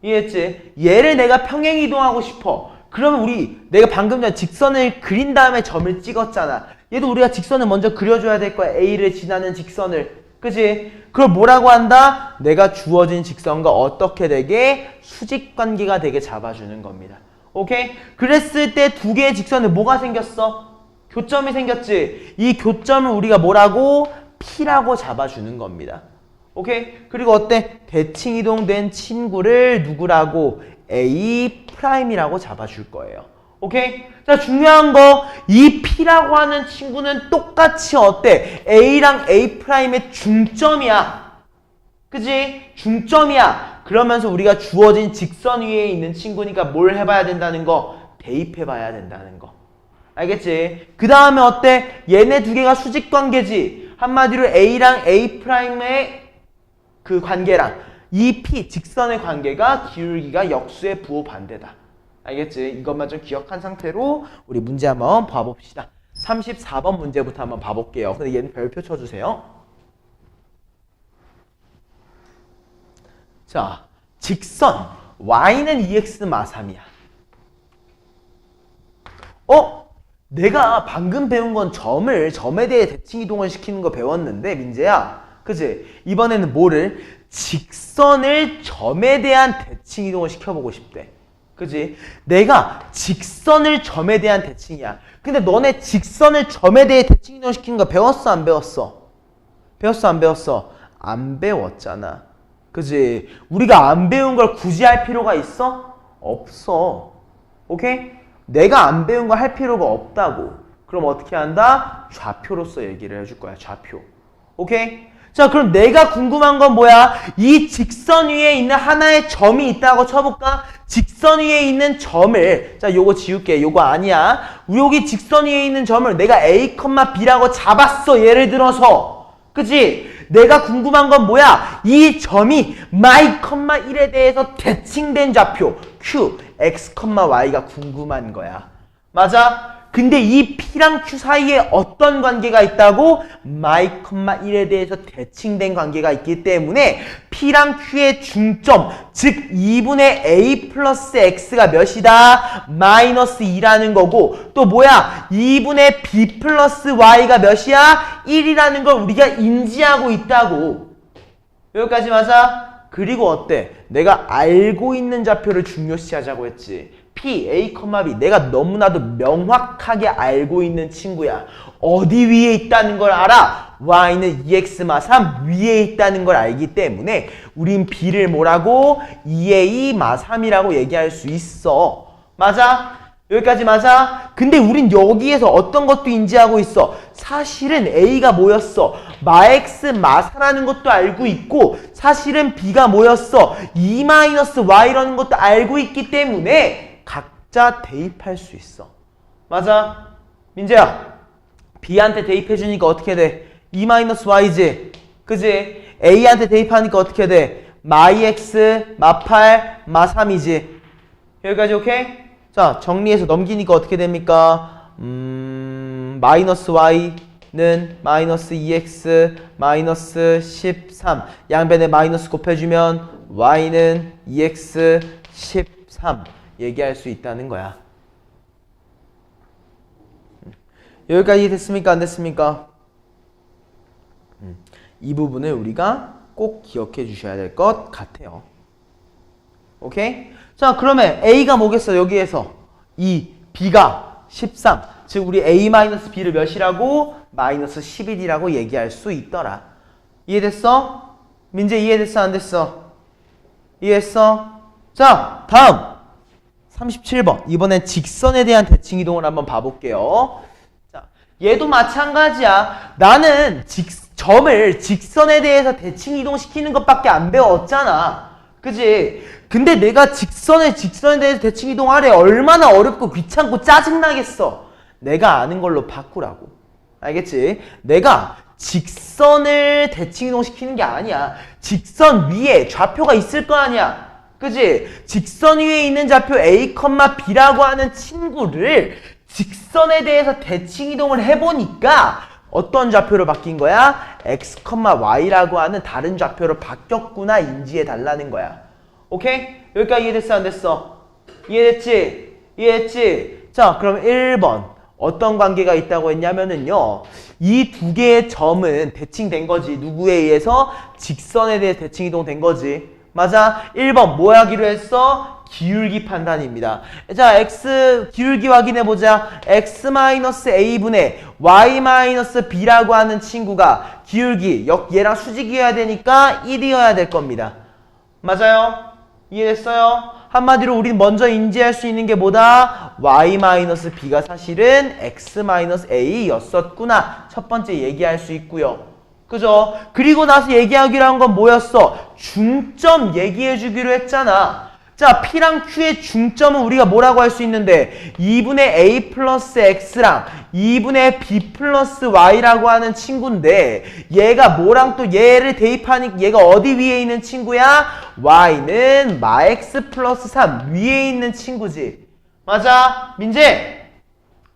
이해했지? 얘를 내가 평행 이동하고 싶어. 그러면 내가 방금 전에 직선을 그린 다음에 점을 찍었잖아. 얘도 우리가 직선을 먼저 그려줘야 될 거야. A를 지나는 직선을. 그치? 그걸 뭐라고 한다? 내가 주어진 직선과 어떻게 되게 수직관계가 되게 잡아주는 겁니다. 오케이? 그랬을 때 두 개의 직선에 뭐가 생겼어? 교점이 생겼지? 이 교점을 우리가 뭐라고? P라고 잡아주는 겁니다. 오케이? 그리고 어때? 대칭 이동된 친구를 누구라고? A'이라고 잡아줄 거예요. 오케이? 자, 중요한 거, 이 P라고 하는 친구는 똑같이 어때? A랑 A'의 중점이야. 그지? 중점이야. 그러면서 우리가 주어진 직선 위에 있는 친구니까 뭘 해봐야 된다는 거? 대입해봐야 된다는 거. 알겠지? 그 다음에 어때? 얘네 두 개가 수직관계지. 한마디로 A랑 A'의 그 관계랑 이 P, 직선의 관계가 기울기가 역수의 부호 반대다. 알겠지? 이것만 좀 기억한 상태로 우리 문제 한번 봐봅시다. 34번 문제부터 한번 봐볼게요. 근데 얘는 별표 쳐주세요. 자, 직선 y는 2x 마3이야. 내가 방금 배운 건 점에 대해 대칭 이동을 시키는 거 배웠는데, 민재야. 그치? 이번에는 뭐를? 직선을 점에 대한 대칭 이동을 시켜보고 싶대. 그지? 내가 직선을 점에 대한 대칭이야. 근데 너네 직선을 점에 대해 대칭 이동시키는 거 배웠어? 안 배웠어? 배웠어? 안 배웠어? 안 배웠잖아. 그지? 우리가 안 배운 걸 굳이 할 필요가 있어? 없어. 오케이? 내가 안 배운 거 할 필요가 없다고. 그럼 어떻게 한다? 좌표로서 얘기를 해줄 거야. 좌표. 오케이? 자, 그럼 내가 궁금한 건 뭐야? 이 직선 위에 있는 하나의 점이 있다고 쳐볼까? 직선 위에 있는 점을, 자, 요거 지울게. 요거 아니야. 여기 직선 위에 있는 점을 내가 A, B라고 잡았어. 예를 들어서. 그치? 내가 궁금한 건 뭐야? 이 점이 my, 1에 대해서 대칭된 좌표 Q, X, Y가 궁금한 거야. 맞아? 근데 이 P랑 Q 사이에 어떤 관계가 있다고? my, 1에 대해서 대칭된 관계가 있기 때문에 P랑 Q의 중점, 즉 2분의 A 플러스 X가 몇이다? 마이너스 2라는 거고, 또 뭐야? 2분의 B 플러스 Y가 몇이야? 1이라는 걸 우리가 인지하고 있다고. 여기까지 맞아? 그리고 어때? 내가 알고 있는 좌표를 중요시하자고 했지. P, A, B 내가 너무나도 명확하게 알고 있는 친구야. 어디 위에 있다는 걸 알아? Y는 2X 마3 위에 있다는 걸 알기 때문에 우린 B를 뭐라고? 2A 마3이라고 얘기할 수 있어. 맞아? 여기까지 맞아? 근데 우린 여기에서 어떤 것도 인지하고 있어. 사실은 A가 뭐였어? 마X 마사라는 것도 알고 있고 사실은 B가 뭐였어? 2-Y라는 것도 알고 있기 때문에 각자 대입할 수 있어. 맞아? 민재야, B한테 대입해주니까 어떻게 돼? 2-Y지? 그지? A한테 대입하니까 어떻게 돼? 마x, 마8, 마3이지? 여기까지 오케이? 자, 정리해서 넘기니까 어떻게 됩니까? 마이너스 y는 마이너스 2x 마이너스 13 양변에 마이너스 곱해주면 y는 2x 13 얘기할 수 있다는 거야. 여기까지 됐습니까? 안 됐습니까? 이 부분을 우리가 꼭 기억해 주셔야 될 것 같아요. 오케이? 자, 그러면 A가 뭐겠어? 여기에서 2, B가 13. 즉 우리 A-B를 몇이라고? 마이너스 11이라고 얘기할 수 있더라. 이해됐어? 민재 이해됐어? 안 됐어? 이해했어? 자, 다음 37번. 이번엔 직선에 대한 대칭 이동을 한번 봐볼게요. 자, 얘도 마찬가지야. 나는 점을 직선에 대해서 대칭 이동시키는 것밖에 안 배웠잖아. 그지? 근데 내가 직선에 대해서 대칭 이동하래. 얼마나 어렵고 귀찮고 짜증나겠어. 내가 아는 걸로 바꾸라고. 알겠지? 내가 직선을 대칭 이동시키는 게 아니야. 직선 위에 좌표가 있을 거 아니야. 그지? 직선 위에 있는 좌표 A, B라고 하는 친구를 직선에 대해서 대칭 이동을 해보니까 어떤 좌표로 바뀐 거야? X, Y라고 하는 다른 좌표로 바뀌었구나 인지해 달라는 거야. 오케이? 여기까지 이해됐어? 안 됐어? 이해됐지? 이해했지? 자, 그럼 1번. 어떤 관계가 있다고 했냐면은요. 이 두 개의 점은 대칭된 거지. 누구에 의해서? 직선에 대해 대칭 이동된 거지. 맞아? 1번 뭐 하기로 했어? 기울기 판단입니다. 자, x 기울기 확인해보자. x-a분의 y-b라고 하는 친구가 기울기, 얘랑 수직이어야 되니까 1이어야 될 겁니다. 맞아요? 이해됐어요? 한마디로 우린 먼저 인지할 수 있는 게 뭐다? y-b가 사실은 x-a였었구나. 첫 번째 얘기할 수 있고요. 그죠? 그리고 나서 얘기하기로 한 건 뭐였어? 중점 얘기해 주기로 했잖아. 자, P랑 Q의 중점은 우리가 뭐라고 할 수 있는데 2분의 A 플러스 X랑 2분의 B 플러스 Y라고 하는 친구인데 얘가 뭐랑 또 얘를 대입하니까 얘가 어디 위에 있는 친구야? Y는 마X 플러스 3 위에 있는 친구지. 맞아? 민재?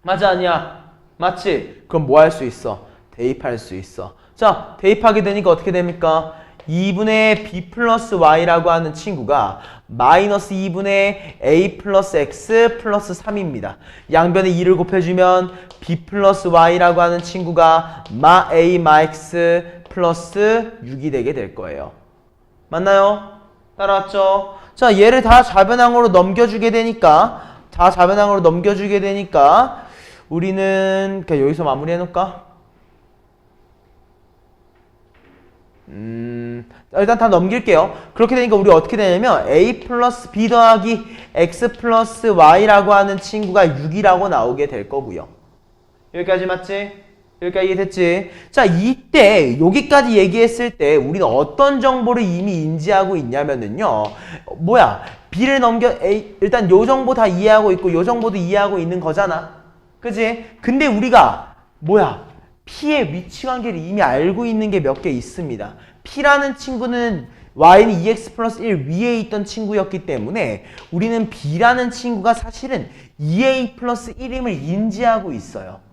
맞아 아니야? 맞지? 그럼 뭐 할 수 있어? 대입할 수 있어. 자, 대입하게 되니까 어떻게 됩니까? 2분의 B 플러스 Y라고 하는 친구가 마이너스 2분의 A 플러스 X 플러스 3입니다. 양변에 2를 곱해주면 B 플러스 Y라고 하는 친구가 마 A 마 X 플러스 6이 되게 될 거예요. 맞나요? 따라왔죠? 자, 얘를 다 좌변항으로 넘겨주게 되니까 우리는 그냥 여기서 마무리해 놓을까? 일단 다 넘길게요. 그렇게 되니까 우리 어떻게 되냐면 a 플러스 b 더하기 x 플러스 y라고 하는 친구가 6이라고 나오게 될 거고요. 여기까지 맞지? 여기까지 이해됐지? 자, 이때 여기까지 얘기했을 때 우리는 어떤 정보를 이미 인지하고 있냐면은요. b를 넘겨 a 일단 요 정보 다 이해하고 있고 요 정보도 이해하고 있는 거잖아. 그지? 근데 우리가 p의 위치 관계를 이미 알고 있는 게 몇 개 있습니다. p라는 친구는 y는 2x 플러스 1 위에 있던 친구였기 때문에 우리는 b라는 친구가 사실은 2a 플러스 1임을 인지하고 있어요.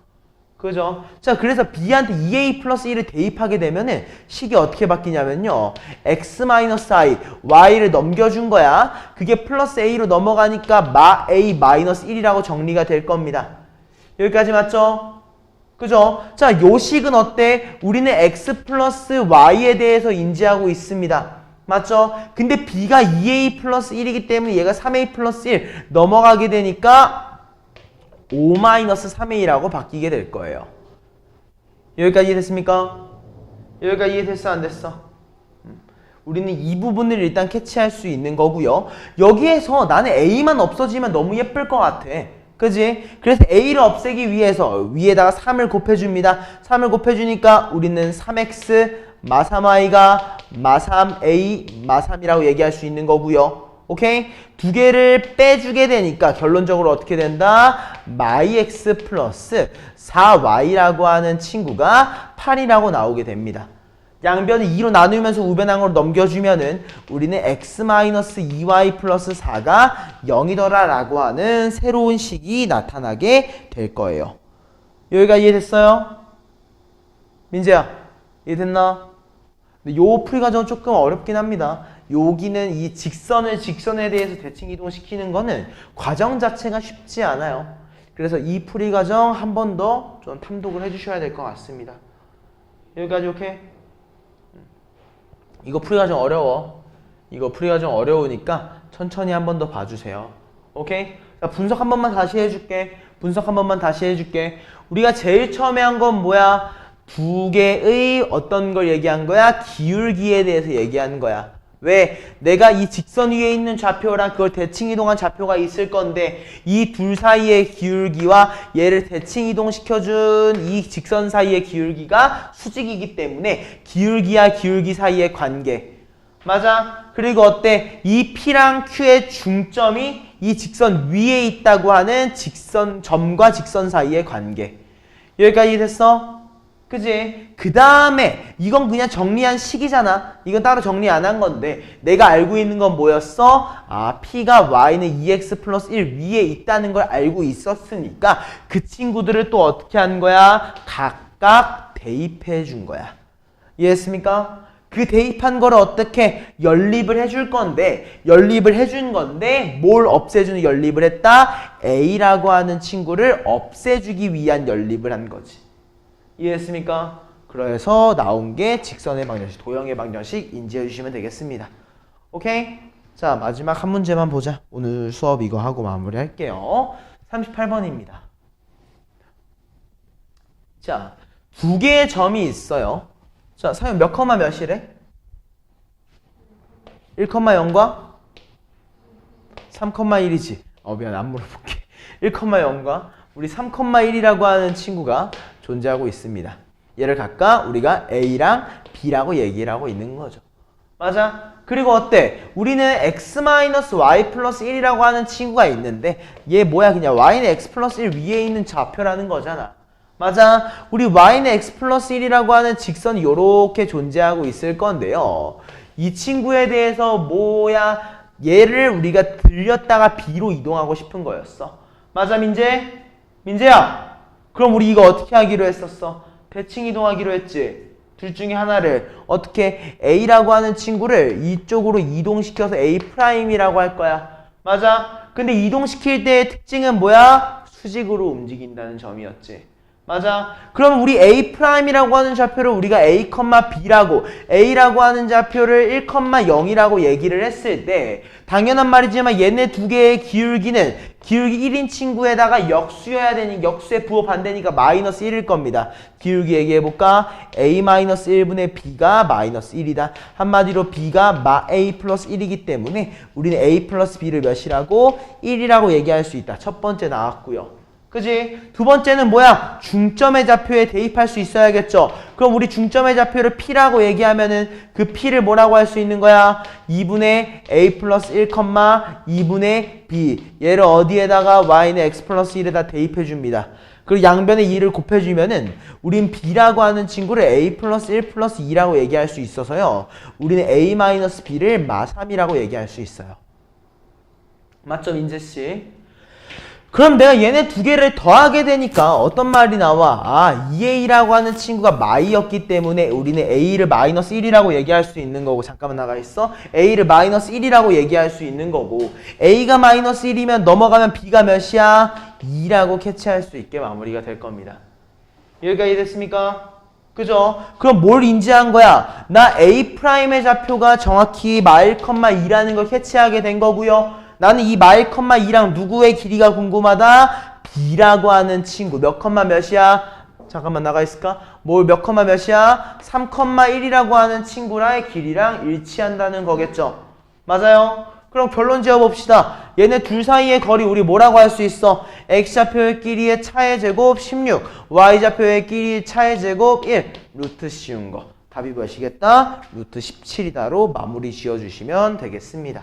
그죠? 자, 그래서 b한테 2a 플러스 1을 대입하게 되면은 식이 어떻게 바뀌냐면요. x-i, y를 넘겨준 거야. 그게 플러스 a로 넘어가니까 a 마이너스 1이라고 정리가 될 겁니다. 여기까지 맞죠? 그죠? 자, 요 식은 어때? 우리는 x 플러스 y에 대해서 인지하고 있습니다. 맞죠? 근데 b가 2a 플러스 1이기 때문에 얘가 3a 플러스 1 넘어가게 되니까 5-3a라고 바뀌게 될 거예요. 여기까지 이해됐습니까? 여기까지 이해됐어? 안 됐어? 우리는 이 부분을 일단 캐치할 수 있는 거고요. 여기에서 나는 a만 없어지면 너무 예쁠 것 같아. 그지? 그래서 a를 없애기 위해서 위에다가 3을 곱해줍니다. 3을 곱해주니까 우리는 3x 마3y가 마3a 마3이라고 얘기할 수 있는 거고요. 오케이? 두 개를 빼주게 되니까 결론적으로 어떻게 된다? 마이x 플러스 4y라고 하는 친구가 8이라고 나오게 됩니다. 양변을 2로 나누면서 우변항으로 넘겨주면은 우리는 x-2y 플러스 4가 0이더라 라고 하는 새로운 식이 나타나게 될 거예요. 여기가 이해됐어요? 민재야, 이해됐나? 근데 요 풀이 과정은 조금 어렵긴 합니다. 여기는 이 직선에 대해서 대칭 이동시키는 거는 과정 자체가 쉽지 않아요. 그래서 이 풀이 과정 한 번 더 좀 탐독을 해주셔야 될 것 같습니다. 여기까지 오케이? 이거 풀이 과정 어려워. 이거 풀이 과정 어려우니까 천천히 한 번 더 봐주세요. 오케이? 자, 분석 한 번만 다시 해줄게. 우리가 제일 처음에 한 건 뭐야? 두 개의 어떤 걸 얘기한 거야? 기울기에 대해서 얘기하는 거야. 왜? 내가 이 직선 위에 있는 좌표랑 그걸 대칭 이동한 좌표가 있을 건데 이 둘 사이의 기울기와 얘를 대칭 이동시켜준 이 직선 사이의 기울기가 수직이기 때문에 기울기와 기울기 사이의 관계. 맞아? 그리고 어때? 이 P랑 Q의 중점이 이 직선 위에 있다고 하는 점과 직선 사이의 관계. 여기까지 됐어? 그지? 그 다음에 이건 그냥 정리한 식이잖아. 이건 따로 정리 안 한 건데 내가 알고 있는 건 뭐였어? P가 Y는 2x 플러스 1 위에 있다는 걸 알고 있었으니까 그 친구들을 또 어떻게 하는 거야? 각각 대입해 준 거야. 이해했습니까? 그 대입한 거를 어떻게 연립을 해줄 건데 뭘 없애주는 연립을 했다? A라고 하는 친구를 없애주기 위한 연립을 한 거지. 이해했습니까? 그래서 나온 게 직선의 방정식, 도형의 방정식 인지해 주시면 되겠습니다. 오케이? 자, 마지막 한 문제만 보자. 오늘 수업 이거 하고 마무리 할게요. 38번입니다. 자, 두 개의 점이 있어요. 자, 사연 몇 컴마 몇이래? 1,0과 3,1이지. 미안, 안 물어볼게. 1,0과 우리 3,1이라고 하는 친구가 존재하고 있습니다. 얘를 각각 우리가 A랑 B라고 얘기를 하고 있는 거죠. 맞아? 그리고 어때? 우리는 x-y 플러스 1이라고 하는 친구가 있는데 얘 뭐야? 그냥 y는 x 플러스 1 위에 있는 좌표라는 거잖아. 맞아? 우리 y는 x 플러스 1이라고 하는 직선이 요렇게 존재하고 있을 건데요. 이 친구에 대해서 뭐야? 얘를 우리가 들렸다가 B로 이동하고 싶은 거였어. 맞아, 민재? 민재야! 그럼 우리 이거 어떻게 하기로 했었어? 대칭 이동하기로 했지? 둘 중에 하나를 어떻게 A라고 하는 친구를 이쪽으로 이동시켜서 A'이라고 할 거야. 맞아? 근데 이동시킬 때의 특징은 뭐야? 수직으로 움직인다는 점이었지. 맞아. 그럼 우리 A'이라고 하는 좌표를 우리가 A, B라고 A라고 하는 좌표를 1, 0이라고 얘기를 했을 때 당연한 말이지만 얘네 두 개의 기울기는 기울기 1인 친구에다가 역수여야 되니 역수의 부호 반대니까 마이너스 1일 겁니다. 기울기 얘기해볼까? A-1분의 B가 마이너스 1이다. 한마디로 B가 A 플러스 1이기 때문에 우리는 A 플러스 B를 몇이라고? 1이라고 얘기할 수 있다. 첫 번째 나왔고요. 그지? 두 번째는 뭐야? 중점의 좌표에 대입할 수 있어야겠죠? 그럼 우리 중점의 좌표를 P라고 얘기하면은 그 P를 뭐라고 할 수 있는 거야? 2분의 A 플러스 1, 2분의 B. 얘를 어디에다가 Y는 X 플러스 1에다 대입해 줍니다. 그리고 양변에 2를 곱해주면은 우린 B라고 하는 친구를 A 플러스 1 플러스 2라고 얘기할 수 있어서요. 우리는 A 마이너스 B를 마3이라고 얘기할 수 있어요. 맞죠, 민재씨? 그럼 내가 얘네 두 개를 더하게 되니까 어떤 말이 나와? 아, 2A라고 하는 친구가 마이였기 때문에 우리는 A를 마이너스 1이라고 얘기할 수 있는 거고, 잠깐만 나가 있어. A를 마이너스 1이라고 얘기할 수 있는 거고, A가 마이너스 1이면 넘어가면 B가 몇이야? 2라고 캐치할 수 있게 마무리가 될 겁니다. 여기까지 이해됐습니까? 그죠? 그럼 뭘 인지한 거야? 나 A'의 좌표가 정확히 마일, 2라는 걸 캐치하게 된 거고요. 나는 이 마일, 2랑 누구의 길이가 궁금하다? B라고 하는 친구. 몇 컴마 몇이야? 잠깐만 나가 있을까? 뭘 몇 컴마 몇이야? 3,1이라고 하는 친구랑의 길이랑 일치한다는 거겠죠. 맞아요? 그럼 결론 지어봅시다. 얘네 둘 사이의 거리 우리 뭐라고 할 수 있어? X좌표의 길이의 차의 제곱 16, Y좌표의 길이의 차의 제곱 1. 루트 씌운 거. 답이 몇이겠다? 루트 17이다로 마무리 지어주시면 되겠습니다.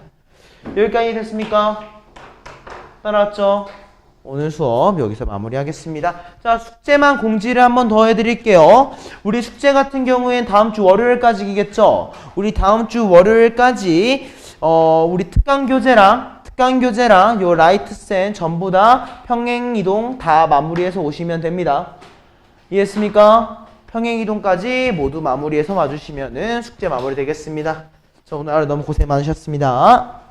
여기까지 됐습니까? 따라왔죠? 오늘 수업 여기서 마무리하겠습니다. 자, 숙제만 공지를 한번 더 해드릴게요. 우리 숙제 같은 경우엔 다음 주 월요일까지겠죠? 우리 다음 주 월요일까지 우리 특강교재랑 요 라이트센 전부 다 평행이동 다 마무리해서 오시면 됩니다. 이해했습니까? 평행이동까지 모두 마무리해서 와주시면은 숙제 마무리 되겠습니다. 자, 오늘 너무 고생 많으셨습니다.